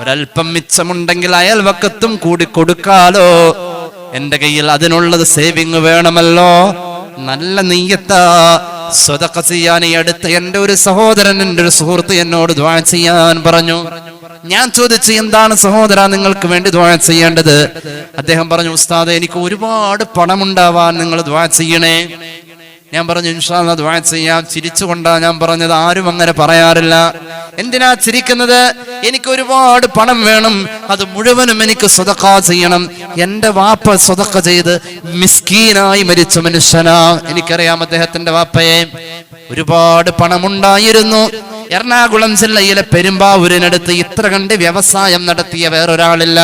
ഒരൽപ്പം മിച്ചമുണ്ടെങ്കിൽ അയൽവക്കത്തും കൂടി കൊടുക്കാലോ. എന്റെ കയ്യിൽ അതിനുള്ളത് സേവിങ് വേണമല്ലോ. നല്ല നിയ്യത്താ സദഖ ചെയ്യാൻ. ഈ അടുത്ത് എന്റെ ഒരു സഹോദരൻ, എന്റെ ഒരു സുഹൃത്ത് എന്നോട് ദുആ ചെയ്യാൻ പറഞ്ഞു. ഞാൻ ചോദിച്ചു, എന്താണ് സഹോദര നിങ്ങൾക്ക് വേണ്ടി ദുആ ചെയ്യേണ്ടത്? അദ്ദേഹം പറഞ്ഞു, ഉസ്താദേ, എനിക്ക് ഒരുപാട് പണമുണ്ടാവാൻ നിങ്ങൾ ദുആ ചെയ്യണേ. ഞാൻ പറഞ്ഞു, ഇൻഷാ അല്ലാഹ് ദുആ ചെയ്യാം. ചിരിച്ചുകൊണ്ടാ ഞാൻ പറഞ്ഞത്. ആരും അങ്ങനെ പറയാറില്ല. എന്തിനാ ചിരിക്കുന്നത്? എനിക്ക് ഒരുപാട് പണം വേണം, അത് മുഴുവനും എനിക്ക് സദഖ ചെയ്യണം. എന്റെ വാപ്പ സദഖ ചെയ്ത് മിസ്കീനായി മരിച്ച മനുഷ്യനാ. എനിക്കറിയാം അദ്ദേഹത്തിന്റെ വാപ്പയെ. ഒരുപാട് പണമുണ്ടായിരുന്നു. എറണാകുളം ജില്ലയിലെ പെരുമ്പാവൂരിനടുത്ത് ഇത്ര കണ്ട് വ്യവസായം നടത്തിയ വേറൊരാളില്ല.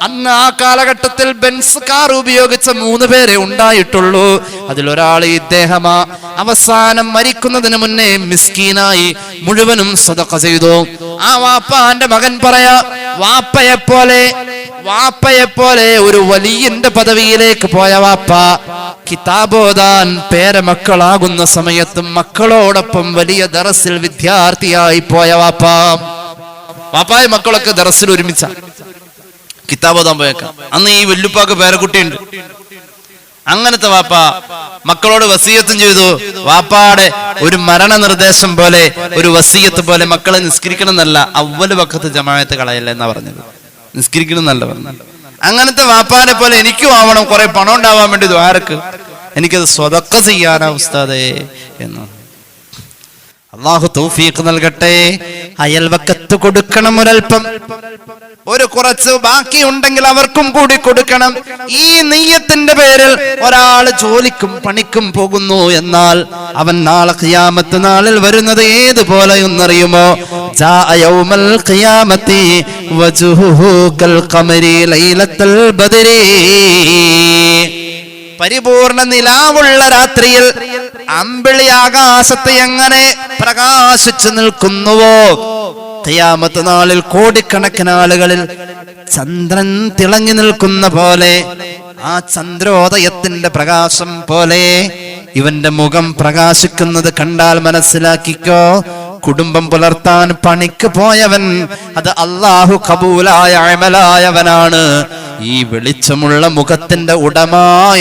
അന്ന് ആ കാലഘട്ടത്തിൽ ബെൻസ് കാർ ഉപയോഗിച്ച 3 പേരെ ഉണ്ടായിട്ടുള്ളൂ. അതിലൊരാൾ ഇദ്ദേഹമാ. അവസാനം മരിക്കുന്നതിന് മുന്നേ മിസ്കീനായി മുഴുവനും സദഖ ചെയ്തു. ആ വാപ്പാന്റെ മകൻ പറയാ, വാപ്പയെപ്പോലെ ഒരു വലിയന്റെ പദവിയിലേക്ക് പോയ വാപ്പ കിതാബോദാൻ പേരമക്കളാകുന്ന സമയത്തും മക്കളോടൊപ്പം വലിയ ദറസിൽ വിദ്യാർത്ഥിയായി പോയ വാപ്പായ മക്കളൊക്കെ ദറസിൽ ഒരുമിച്ച കിതാബോദാൻ പോയേക്കാം. അന്ന് ഈ വല്ലുപ്പാക്ക് പേരക്കുട്ടിയുണ്ട്. അങ്ങനത്തെ വാപ്പ മക്കളോട് വസീയത്തും ചെയ്തു. വാപ്പാടെ ഒരു മരണ നിർദ്ദേശം പോലെ, ഒരു വസീയത്ത് പോലെ, മക്കളെ നിസ്കരിക്കണം എന്നല്ല, അവ്വല് വഖത്ത് ജമാഅത്ത് കളയല്ല എന്നാ പറഞ്ഞത്. നിസ്കരിക്കണം എന്നല്ല പറഞ്ഞത്. അങ്ങനത്തെ വാപ്പാനെ പോലെ എനിക്കും ആവണം, കുറെ പണം ഉണ്ടാവാൻ വേണ്ടി ദ്വാരക്ക്. എനിക്കത് സ്വതക്ക ചെയ്യാനാ ഉസ്താദേ എന്ന്. അള്ളാഹു തൗഫീഖ് നൽകട്ടെ. അയൽവക്കത്ത് കൊടുക്കണം ഒരൽപ്പം, ഒരു കുറച്ച് ബാക്കി ഉണ്ടെങ്കിൽ അവർക്കും കൂടി കൊടുക്കണം. ഈ നിയ്യത്തിന്റെ പേരിൽ ഒരാൾ ജോലിക്കും പണിക്കും പോകുന്നു എന്നാൽ അവൻ നാളെ ഖിയാമത്ത് നാളിൽ വരുന്നത് ഏതുപോലെ എന്നറിയുമോ? ജാഅ യൗമൽ ഖിയാമത്തി വജ്ഹുഹു കൽ ഖമരി ലൈലത്തുൽ ബദരി. പരിപൂർണ നിലാവുള്ള രാത്രിയിൽ അമ്പിളി ആകാശത്ത് എങ്ങനെ പ്രകാശിച്ചു നിൽക്കുന്നുവോ, ഖിയാമത്ത് നാളിൽ കോടിക്കണക്കിന് ആളുകളിൽ ചന്ദ്രൻ തിളങ്ങി നിൽക്കുന്ന പോലെ, ആ ചന്ദ്രോദയത്തിന്റെ പ്രകാശം പോലെ ഇവന്റെ മുഖം പ്രകാശിക്കുന്നത് കണ്ടാൽ മനസ്സിലാക്കിക്കോ, കുടുംബം പുലർത്താൻ പണിക്ക് പോയവൻ, അത് അല്ലാഹു ഖബൂലായ അമലായവനാണ്. ഈ വെളിച്ചമുള്ള മുഖത്തിന്റെ ഉടമ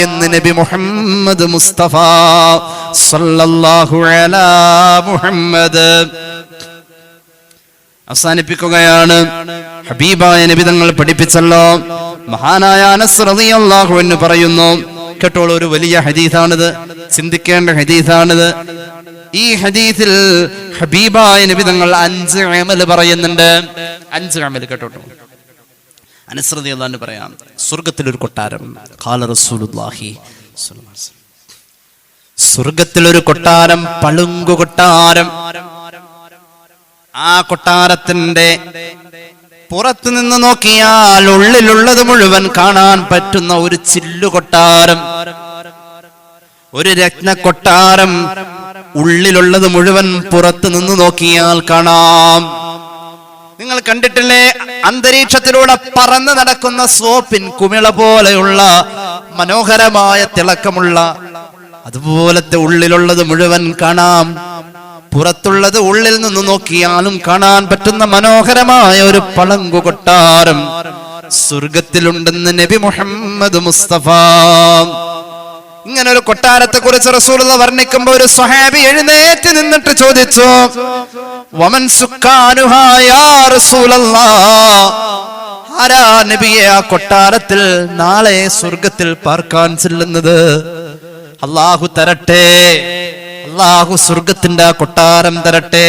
എന്ന് നബി മുഹമ്മദ് മുസ്തഫ സല്ലല്ലാഹു അലാ മുഹമ്മദ്. അവസാനിപ്പിക്കുകയാണ്. ഹബീബായ നബി തങ്ങൾ പഠിപ്പിച്ചല്ലോ. മഹാനായ അനസ് റളിയല്ലാഹു അൻഹു പറയുന്നു, കേട്ടോളൂ, ഒരു വലിയ ഹദീസാണിത്, ചിന്തിക്കേണ്ട ഹദീസാണിത്. ഈ ഹദീസിൽ ഹബീബായ നബി തങ്ങൾ 5 അമൽ പറയുന്നുണ്ട്. 5 അമൽ കേട്ടോട്ടോ. അനസ് റളിയല്ലാഹു അൻഹു പറയാം, സ്വർഗ്ഗത്തിലൊരു കൊട്ടാരം, ഖാല റസൂലുള്ളാഹി സ്വല്ലല്ലാഹു അലൈഹി വസല്ലം, സ്വർഗ്ഗത്തിലൊരു കൊട്ടാരം, പളുങ്കു കൊട്ടാരം. ആ കൊട്ടാരത്തിന്റെ പുറത്തു നിന്ന് നോക്കിയാൽ ഉള്ളിലുള്ളത് മുഴുവൻ കാണാൻ പറ്റുന്ന ഒരു ചില്ലു കൊട്ടാരം, ഒരു രത്ന കൊട്ടാരം. ഉള്ളിലുള്ളത് മുഴുവൻ പുറത്തു നിന്ന് നോക്കിയാൽ കാണാം. നിങ്ങൾ കണ്ടിട്ടില്ലേ, അന്തരീക്ഷത്തിലൂടെ പറന്ന് നടക്കുന്ന സോപ്പിൻ കുമിള പോലെയുള്ള മനോഹരമായ തിളക്കമുള്ള, അതുപോലത്തെ ഉള്ളിലുള്ളത് മുഴുവൻ കാണാം. പുറത്തുള്ളത് ഉള്ളിൽ നിന്ന് നോക്കിയാലും കാണാൻ പറ്റുന്ന മനോഹരമായ ഒരു പളങ്കു കൊട്ടാരം സ്വർഗത്തിലുണ്ടെന്ന് നബി മുഹമ്മദ് മുസ്തഫ. ഇങ്ങനെ ഒരു കൊട്ടാരത്തെ കുറിച്ച് റസൂലുള്ളാഹി വർണ്ണിക്കുമ്പോൾ ഒരു സ്വഹാബി എഴുന്നേറ്റ് നിന്നിട്ട് ചോദിച്ചു, വമൻ സുക്കാനുഹാ യാ റസൂലല്ലാഹ്, ആരാ നബിയെ ആ കൊട്ടാരത്തിൽ നാളെ സ്വർഗത്തിൽ പാർക്കാൻ ചെല്ലുന്നത്? അല്ലാഹു തരട്ടെ, അല്ലാഹു സ്വർഗത്തിന്റെ ആ കൊട്ടാരം തരട്ടെ.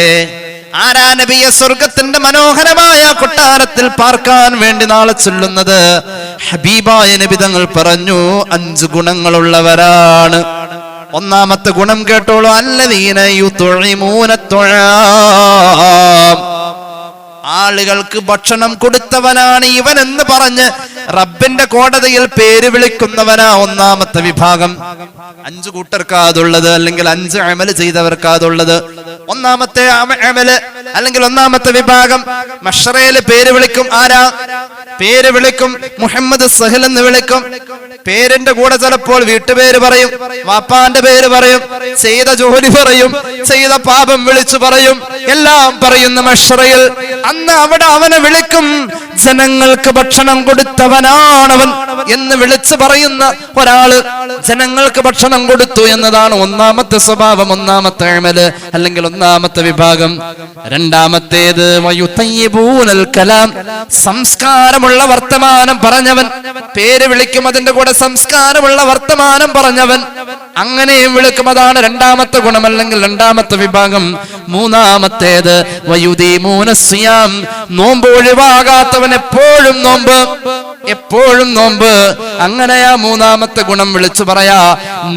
ആരാ നബിയെ സ്വർഗത്തിന്റെ മനോഹരമായ കൊട്ടാരത്തിൽ പാർക്കാൻ വേണ്ടി നാളെ ചൊല്ലുന്നത്? ഹബീബായ നബി തങ്ങൾ പറഞ്ഞു, 5 ഗുണങ്ങളുള്ളവരാണ്. ഒന്നാമത്തെ ഗുണം കേട്ടോളൂ, അല്ലദീന യുത്ഇമൂന തുആം, ആളുകൾക്ക് ഭക്ഷണം കൊടുത്തവനാണ് ഇവൻ എന്ന് പറഞ്ഞ് റബ്ബിന്റെ കോടതിയിൽ പേര് വിളിക്കുന്നവനാ ഒന്നാമത്തെ വിഭാഗം. 5 കൂട്ടർക്കാതുള്ളത്, അല്ലെങ്കിൽ 5 അമല് ചെയ്തവർക്കാതുള്ളത്. ഒന്നാമത്തെ അമല് അല്ലെങ്കിൽ ഒന്നാമത്തെ വിഭാഗം മഹ്ശറയിൽ പേര് വിളിക്കും. ആരാ? പേര് വിളിക്കും, മുഹമ്മദ് സഹൽ എന്ന് വിളിക്കും. പേരിന്റെ കൂടെ ചിലപ്പോൾ വീട്ടുപേര് പറയും, വാപ്പാന്റെ പേര് പറയും, ചെയ്ത ജോലി പറയും, ചെയ്ത പാപം വിളിച്ചു പറയും, എല്ലാം പറയുന്ന മഹ്ശറയിൽ അന്ന് അവിടെ അവനെ വിളിക്കും, ജനങ്ങൾക്ക് ഭക്ഷണം കൊടുത്തവനാണവൻ എന്ന് വിളിച്ചു പറയുന്ന ഒരാള് ജനങ്ങൾക്ക് ഭക്ഷണം കൊടുത്തു എന്നതാണ് ഒന്നാമത്തെ സ്വഭാവം, ഒന്നാമത്തെ അമല് അല്ലെങ്കിൽ ഒന്നാമത്തെ വിഭാഗം. രണ്ടാമത്തേത് വയുതയ്യിബൂനൽ കലാം, സംസ്കാരമുള്ള വർത്തമാനം പറഞ്ഞവൻ. പേര് വിളിക്കും, അതിന്റെ കൂടെ സംസ്കാരമുള്ള വർത്തമാനം പറഞ്ഞവൻ, അങ്ങനെയും വിളിക്കും. അതാണ് രണ്ടാമത്തെ ഗുണം അല്ലെങ്കിൽ രണ്ടാമത്തെ വിഭാഗം. മൂന്നാമത്തേത് വയുദീമൂന സിയാം, നോമ്പ് ഒഴിവാകാത്തവൻ, എപ്പോഴും നോമ്പ്, എപ്പോഴും നോമ്പ്. അങ്ങനെയാ മൂന്നാമത്തെ ഗുണം വിളിച്ചു പറയാ.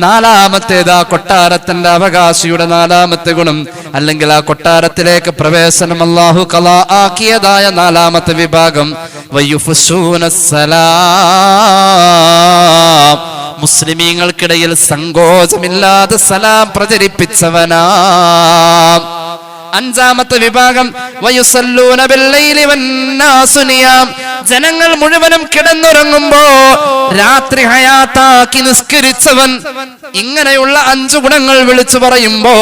നാലാമത്തേത് ആ കൊട്ടാരത്തിന്റെ അവകാശിയുടെ നാലാമത്തെ ഗുണം അല്ലെങ്കിൽ ആ കൊട്ടാരത്തിലേക്ക് പ്രവേശനം അല്ലാഹു ഖലാ ആക്കിയതായ നാലാമത്തെ വിഭാഗം വയുഫ്ശൂന സലാം, മുസ്ലിമീങ്ങൾക്കിടയിൽ സങ്കോചമില്ലാതെ സലാം പ്രചരിപ്പിച്ചവനാ. അഞ്ചാമത്തെ വിഭാഗം വയുസല്ലൂന ബില്ലൈലി വന്നാസു നിയാം, ജനങ്ങൾ മുഴുവനും കിടന്നുറങ്ങുമ്പോ രാത്രി ഹയാത്താക്കി നിസ്കരിച്ചവൻ. ഇങ്ങനെയുള്ള 5 ഗുണങ്ങൾ വിളിച്ചു പറയുമ്പോ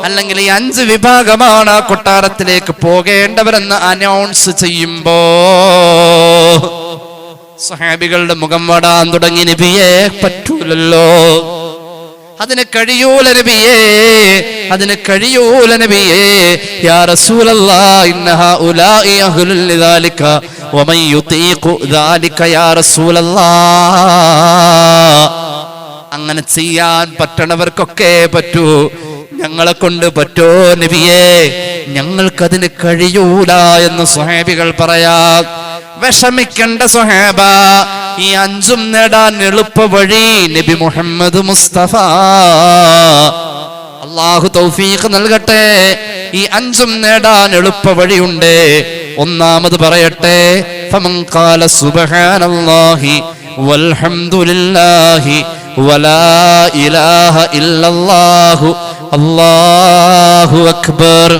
അല്ലെങ്കിൽ ഈ 5 വിഭാഗമാണ് ആ കൊട്ടാരത്തിലേക്ക് പോകേണ്ടവരെന്ന് അനൗൺസ് ചെയ്യുമ്പോ സ്വഹാബികളുടെ മുഖം വാടാൻ തുടങ്ങി. നബിയെ പറ്റൂലല്ലോ, അതിന് കഴിയൂല നബിയേ, അതിന് കഴിയൂല നബിയേ. യാ റസൂലല്ലാഹ് ഇന്നഹാ ഉലാഇ അഹ്ലുൽ ലിദാലിക വമൻ യുതീഖു ദാലിക യാ റസൂലല്ലാഹ്, അങ്ങനെ ചെയ്യാൻ പറ്റണവർക്കൊക്കെ പറ്റൂ. ഞങ്ങളെ കൊണ്ട് പറ്റോ നബിയേ? ഞങ്ങൾക്കതിന് കഴിയൂല എന്ന് സ്വഹാബികൾ പറയാ. വിഷമിക്കണ്ട സ്വഹാബ, ഈ 5 നേടാൻ എളുപ്പ വഴി നബി മുഹമ്മദ് മുസ്തഫ. അല്ലാഹു തൗഫീഖ് നൽകട്ടെ. ഈ 5 നേടാൻ എളുപ്പ വഴിയുണ്ട്. ഒന്നാമത് പറയട്ടെ, ഫമൻ ഖാല സുബ്ഹാനല്ലാഹി വൽഹംദുലില്ലാഹി വലാ ഇലാഹ ഇല്ലല്ലാഹു അല്ലാഹു അക്ബർ.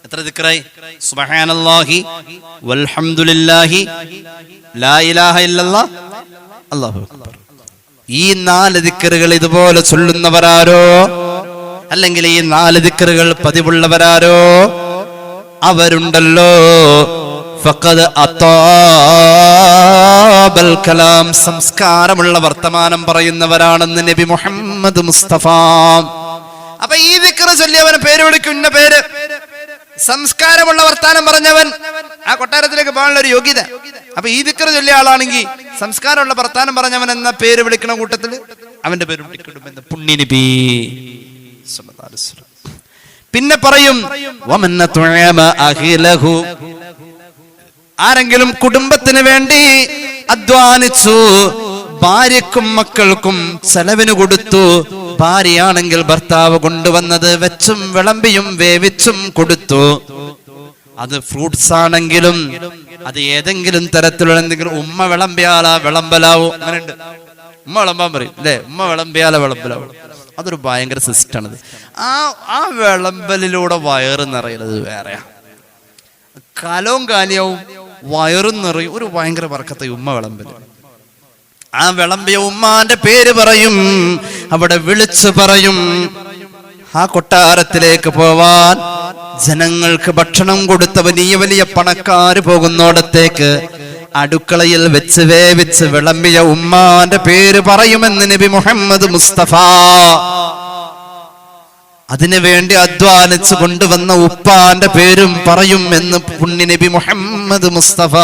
എത്ര ദിക്റായി? സുബ്ഹാനല്ലാഹി വൽഹംദുലില്ലാഹി ലാ ഇലാഹ ഇല്ലല്ലാഹ് അല്ലാഹു അക്ബർ. ഈ 4 ദിക്റുകൾ ഇതുപോലെ ചൊല്ലുന്നവരാരോ, അല്ലെങ്കിൽ ഈ 4 ദിക്റുകൾ പതിവുള്ളവരാരോ, അവരുണ്ടല്ലോ ഫഖദ് അതാബൽ കലാം, സംസ്കാരമുള്ള വർത്തമാനം പറയുന്നവരാണെന്ന് നബി മുഹമ്മദ് മുസ്തഫ. അപ്പൊ ഈ ദിക്ർ ചൊല്ലിയവൻ പേര് വിളിക്കും, ഇന്ന പേര്. സംസ്കാരമുള്ള വർത്താനം പറഞ്ഞവൻ ആ കൊട്ടാരത്തിലേക്ക് പോകാനുള്ള ഒരു യോഗ്യത. അപ്പൊ ഈ ദിക്ർ ചൊല്ലിയ ആളാണെങ്കിൽ സംസ്കാരമുള്ള വർത്താനം പറഞ്ഞവൻ എന്ന പേര് വിളിക്കണ കൂട്ടത്തിൽ അവന്റെ പേര് വിളിക്കണമെന്ന് പുണ്യ നബി. പിന്നെ പറയും, ആരെങ്കിലും കുടുംബത്തിന് വേണ്ടി അധ്വാനിച്ചു, ഭാര്യക്കും മക്കൾക്കും ചെലവിന് കൊടുത്തു. ഭാര്യയാണെങ്കിൽ ഭർത്താവ് കൊണ്ടുവന്നത് വെച്ചും വിളമ്പിയും വേവിച്ചും കൊടുത്തു. അത് ഫ്രൂട്ട്സ് ആണെങ്കിലും അത് ഏതെങ്കിലും തരത്തിലുള്ള എന്തെങ്കിലും, ഉമ്മ വിളമ്പിയാലാ വിളമ്പലാവും. അങ്ങനെയുണ്ട്, ഉമ്മ വിളമ്പാൻ പറയും അല്ലേ, ഉമ്മ വിളമ്പിയാലാ വിളമ്പലാവും. അതൊരു ഭയങ്കര സിസ്റ്റമാണത്. ആ വിളമ്പലിലൂടെ വയറ് നിറയുന്നത് വേറെയാ. കലവും കാലിയവും വയറും നിറയും. ഒരു ഭയങ്കര വർക്കത്തെ ഉമ്മ വിളമ്പല്. ആ വിളമ്പിയ ഉമ്മാന്റെ പേര് പറയും, അവിടെ വിളിച്ചു പറയും. ആ കൊട്ടാരത്തിലേക്ക് പോവാൻ ജനങ്ങൾക്ക് ഭക്ഷണം കൊടുത്ത വലിയ വലിയ പണക്കാര് പോകുന്നോടത്തേക്ക് അടുക്കളയിൽ വെച്ച് വേവിച്ച് വിളമ്പിയ ഉമ്മാന്റെ പേര് പറയുമെന്ന് നബി മുഹമ്മദ് മുസ്തഫ. അതിനു വേണ്ടി അധ്വാനിച്ചു കൊണ്ടുവന്ന ഉപ്പാന്റെ പേരും പറയും എന്ന് പുണ്യ നബി മുഹമ്മദ് മുസ്തഫ.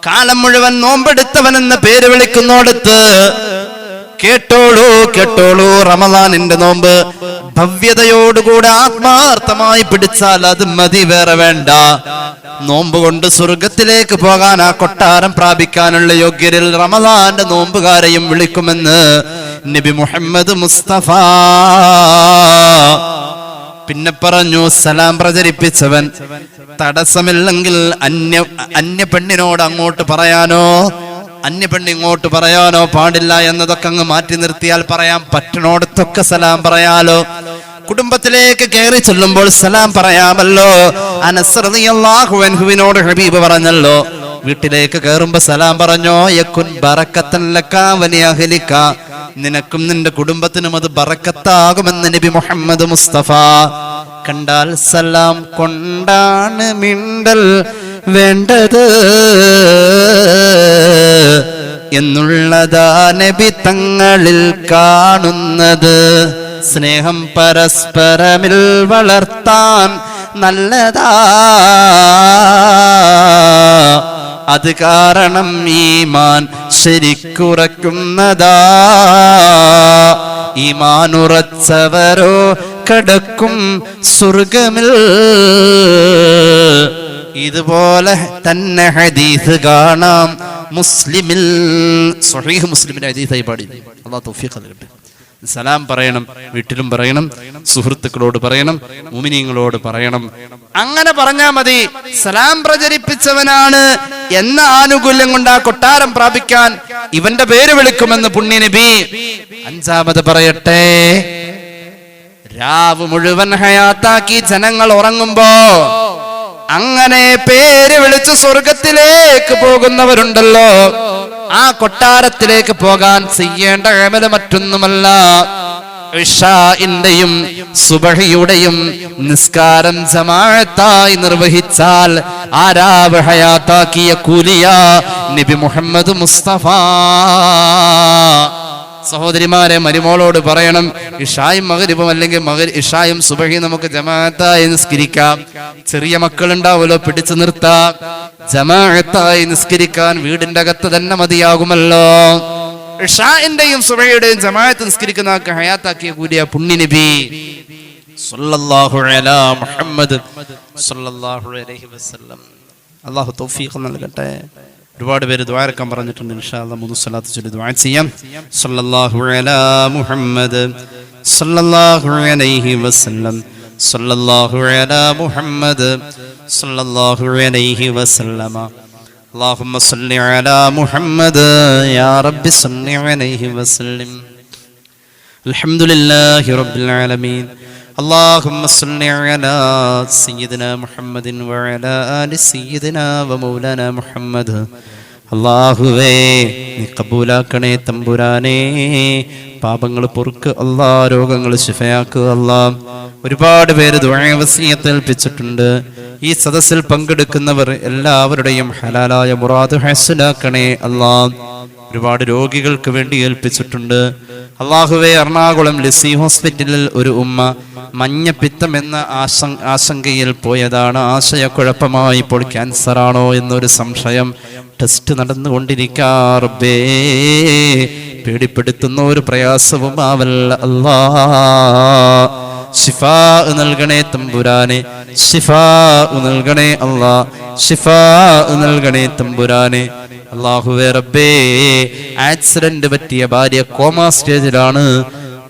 കാലം മുഴുവൻ നോമ്പെടുത്തവൻ എന്ന പേര് വിളിക്കുന്നോടത്ത് കേട്ടോളൂ കേട്ടോളൂ, റമളാനിന്റെ നോമ്പ് ഭവ്യതയോടുകൂടെ ആത്മാർത്ഥമായി പിടിച്ചാൽ അത് മതി, വേറെ വേണ്ട. നോമ്പ് കൊണ്ട് സ്വർഗത്തിലേക്ക് പോകാൻ, ആ കൊട്ടാരം പ്രാപിക്കാനുള്ള യോഗ്യരിൽ റമളാന്റെ നോമ്പുകാരെയും വിളിക്കുമെന്ന് നബി മുഹമ്മദ് മുസ്തഫ. പിന്നെ പറഞ്ഞു, സലാം പ്രചരിപ്പിച്ചവൻ തടസ്സമില്ലെങ്കിൽ അന്യ പെണ്ണിനോട് അങ്ങോട്ട് പറയാനോ അന്യ പെണ്ണ് ഇങ്ങോട്ട് പറയാനോ പാടില്ല എന്നതൊക്കെ അങ്ങ് മാറ്റി നിർത്തിയാൽ പറയാം. പറ്റണോടത്തൊക്കെ സലാം പറയാലോ. കുടുംബത്തിലേക്ക് കയറി ചെല്ലുമ്പോൾ സലാം പറയാമല്ലോ. അനസ് റളിയല്ലാഹു അൻഹുവിനോട് ഹബീബ് പറഞ്ഞല്ലോ, വീട്ടിലേക്ക് കയറുമ്പോ സലാം പറഞ്ഞോ. യകുൻ ബറക്കത്തൻ ലക വലി അഹ്ലിക, നിനക്കും നിന്റെ കുടുംബത്തിനും അത് ബറക്കത്താകുമെന്ന് നബി മുഹമ്മദ് മുസ്തഫ. കണ്ടാൽ സലാം കൊണ്ടാണ് മിണ്ടൽ വേണ്ടത് എന്നുള്ളതാ നബി തങ്ങളിൽ കാണുന്നത്. സ്നേഹം പരസ്പരമിൽ വളർത്താൻ നല്ലതാ, അത് കാരണം ഈമാൻ ശരിക്കുറക്കുന്നതാ. ഈമാൻ ഉറച്ചവരോ കടക്കും സ്വർഗമിൽ. ഇതുപോലെ തന്നെ ഹദീസ് കാണാം മുസ്ലിമിൽ, സ്വഹീഹ് മുസ്ലിമിന്റെ ഹദീസായി പാടി. അല്ലാഹു തൗഫീഖ് നൽകട്ടെ. സലാം പറയണം, വീട്ടിലും പറയണം, സുഹൃത്തുക്കളോട് പറയണം, മുഅ്മിനീങ്ങളോട് പറയണം. അങ്ങനെ പറഞ്ഞാൽ മതി. സലാം പ്രചരിപ്പിച്ചവനാണ് എന്ന ആനുകൂല്യം കൊണ്ട് ആ കൊട്ടാരം പ്രാപിക്കാൻ ഇവന്റെ പേര് വിളിക്കുമെന്ന് പുണ്യ നബി. 5ാമത് പറയട്ടെ, രാവ് മുഴുവൻ ഹയാത്താക്കി ജനങ്ങൾ ഉറങ്ങുമ്പോ അങ്ങനെ പേര് വിളിച്ച് സ്വർഗത്തിലേക്ക് പോകുന്നവരുണ്ടല്ലോ, ആ കൊട്ടാരത്തിലേക്ക് പോകാൻ ചെയ്യേണ്ട അമല് മറ്റൊന്നുമല്ല, ഇശാഇന്റെയും സുബഹിയുടെയും നിസ്കാരം ജമാഅത്തായി നിർവഹിച്ചാൽ ആ രാവ് ഹയാത്താക്കിയ കൂലിയ നബി മുഹമ്മദ് മുസ്തഫ. സഹോദരിമാരെ, മരുമോളോട് പറയണം, ഇശായും മഗ്രിബും അല്ലെങ്കിൽ ഇശായും സുബഹി നമുക്ക് ജമാഅത്തായി നിസ്കരിക്കാം. ചെറിയ മക്കളുണ്ടാവുമല്ലോ, പിടിച്ചു നിർത്താം. ജമാഅത്തായി നിസ്കരിക്കാൻ വീടിന്റെ അകത്ത് തന്നെ മതിയാകുമല്ലോ. ഇശാഇന്റെയും സുബഹിയുടെയും ജമാഅത്ത് നിസ്കരിക്കുന്ന ആൾക്ക് ഹയാത്താക്കിയ കൂടിയ പുണ്യനബി സല്ലല്ലാഹു അലാ മുഹമ്മദ് സല്ലല്ലാഹു അലൈഹി വസല്ലം. അല്ലാഹു തൗഫീഖ് നൽകട്ടെ. ഒരുപാട് പേര് ദുആരക്കാൻ പറഞ്ഞിട്ടുണ്ട്. ഇൻഷാ അല്ലാഹ് 3 സ്വലാത്ത് ചൊല്ലി ദുആ ചെയ്യാം. സല്ലല്ലാഹു അലാ മുഹമ്മദ് സല്ലല്ലാഹു അലൈഹി വസല്ലം സല്ലല്ലാഹു അലാ മുഹമ്മദ് സല്ലല്ലാഹു അലൈഹി വസല്ലമ اللهم صل على محمد يا رب صل عليه وسلم. الحمد لله رب العالمين. اللهم صل على سيدنا محمد وعلى آل سيدنا ومولانا محمد. അല്ലാഹുവേ നീ കബൂലാക്കണേ തമ്പുരാനേ. പാപങ്ങൾ പൊറുക്ക് അല്ലാ, രോഗങ്ങൾ ശിഫയാക്കുക അല്ലാ. ഒരുപാട് പേര് ദുആ വസിയത്ത് ഏൽപ്പിച്ചിട്ടുണ്ട്. ഈ സദസ്സിൽ പങ്കെടുക്കുന്നവർ എല്ലാവരുടെയും ഹലാലായ മുറാദ് ഹസ്സലാക്കണേ അല്ലാ. ഒരുപാട് രോഗികൾക്ക് വേണ്ടി ഏൽപ്പിച്ചിട്ടുണ്ട്. അല്ലാഹുവേ, എറണാകുളം ലിസി ഹോസ്പിറ്റലിൽ ഒരു ഉമ്മ മഞ്ഞപ്പിത്തം എന്ന ആശങ്കയിൽ പോയതാണ്. ആശയക്കുഴപ്പമായി ഇപ്പോൾ ക്യാൻസർ ആണോ എന്നൊരു സംശയം. ടെസ്റ്റ് നടന്നുകൊണ്ടിരിക്കാറബേ, പേടിപ്പെടുത്തുന്ന ഒരു പ്രയാസവും ആവല്ല അല്ലാ. ശിഫാ നൽകണേ തമ്പുരാനെ, ശിഫാ നൽകണേ അല്ലാ, ശിഫാ നൽകണേ തമ്പുരാനെ. അല്ലാഹുവേ റബ്ബേ, ആക്സിഡന്റ് പറ്റിയ ഭാര്യ കോമാ സ്റ്റേജിലാണ്.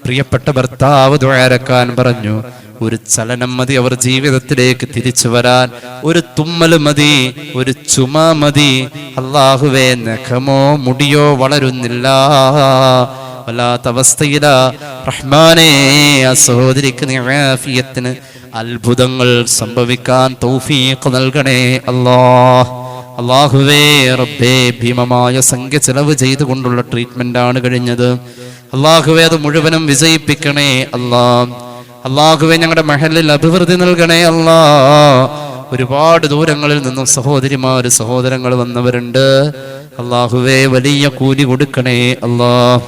പ്രിയപ്പെട്ട ഭർത്താവ് ദുആരക്കാൻ പറഞ്ഞു. ഒരു ചലനം മതി അവർ ജീവിതത്തിലേക്ക് തിരിച്ചു വരാൻ. ഒരു തുമ്മൽ മതി, ഒരു ചുമ മതി. അല്ലാഹുവേ, നഖമോ മുടിയോ വളരുന്നില്ല, വല്ലാത്ത അവസ്ഥയില റഹ്മാനേ. ആ സഹോദരിക്ക് ആഫിയത്തിന് അത്ഭുതങ്ങൾ സംഭവിക്കാൻ തൗഫീഖ് നൽകണേ അല്ലാഹ്. അല്ലാഹുവേ റബ്ബേ, ഭീമമായ സംഖ്യ ചെലവ് ചെയ്തുകൊണ്ടുള്ള ട്രീറ്റ്മെന്റ് ആണ് കഴിഞ്ഞത്. അല്ലാഹുവേ, അത് മുഴുവനും വിജയിപ്പിക്കണേ അല്ലാഹ്. അല്ലാഹുവേ, ഞങ്ങളുടെ മഹലിൽ അഭിവൃദ്ധി നൽകണേ അല്ലാഹ്. ഒരുപാട് ദൂരങ്ങളിൽ നിന്നും സഹോദരിമാര് സഹോദരങ്ങൾ വന്നവരുണ്ട്. അല്ലാഹുവേ, വലിയ കൂലി കൊടുക്കണേ അല്ലാഹ്.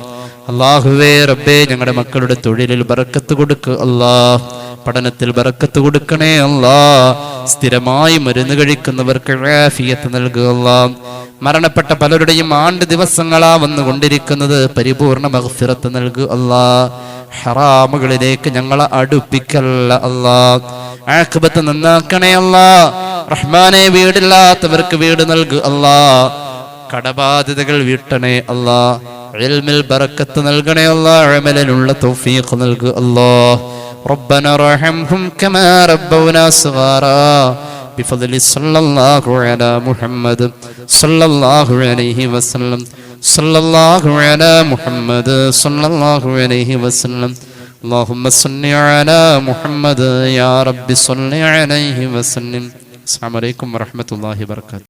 അല്ലാഹുവേ റബ്ബേ, ഞങ്ങളുടെ മക്കളുടെ തൊഴിലിൽ ബറക്കത്ത് കൊടുക്ക് അല്ലാഹ്. പഠനത്തിൽ ബറക്കത്ത് കൊടുക്കണേ അല്ലാഹ്. സ്ഥിരമായി മരുന്ന് കഴിക്കുന്നവർക്ക് ആഫിയത്ത് നൽകുക അല്ലാഹ്. മരണപ്പെട്ട പലരുടെയും ആണ്ട് ദിവസങ്ങളാ വന്നുകൊണ്ടിരിക്കുന്നത്. പരിപൂർണ മഗ്ഫിറത്ത് നൽകുക അല്ലാഹ്. ഹറാമുകളിലേക്ക് ഞങ്ങളെ അടുപ്പിക്കല്ല അല്ലാഹ്. ആഖിബത്ത് നന്നാക്കണേ അല്ലാഹ്. റഹ്മാനെ, വീടില്ലാത്തവർക്ക് വീട് നൽകുക അല്ലാഹ്. കടബാധ്യതകൾ വീട്ടണേ അല്ലാഹ്. ഇൽമിൽ ബറക്കത്ത് നൽകണേ അല്ലാഹ്. അമലിനുള്ള തൗഫീഖ് നൽകുക അല്ലാഹ്. ربنا ارحمهم كما ربونا صغارا بفضل صلى الله على محمد صلى الله عليه وسلم صلى الله على محمد صلى الله عليه وسلم. اللهم صل على محمد يا رب صل عليه وسلم. السلام عليكم ورحمة الله وبركاته.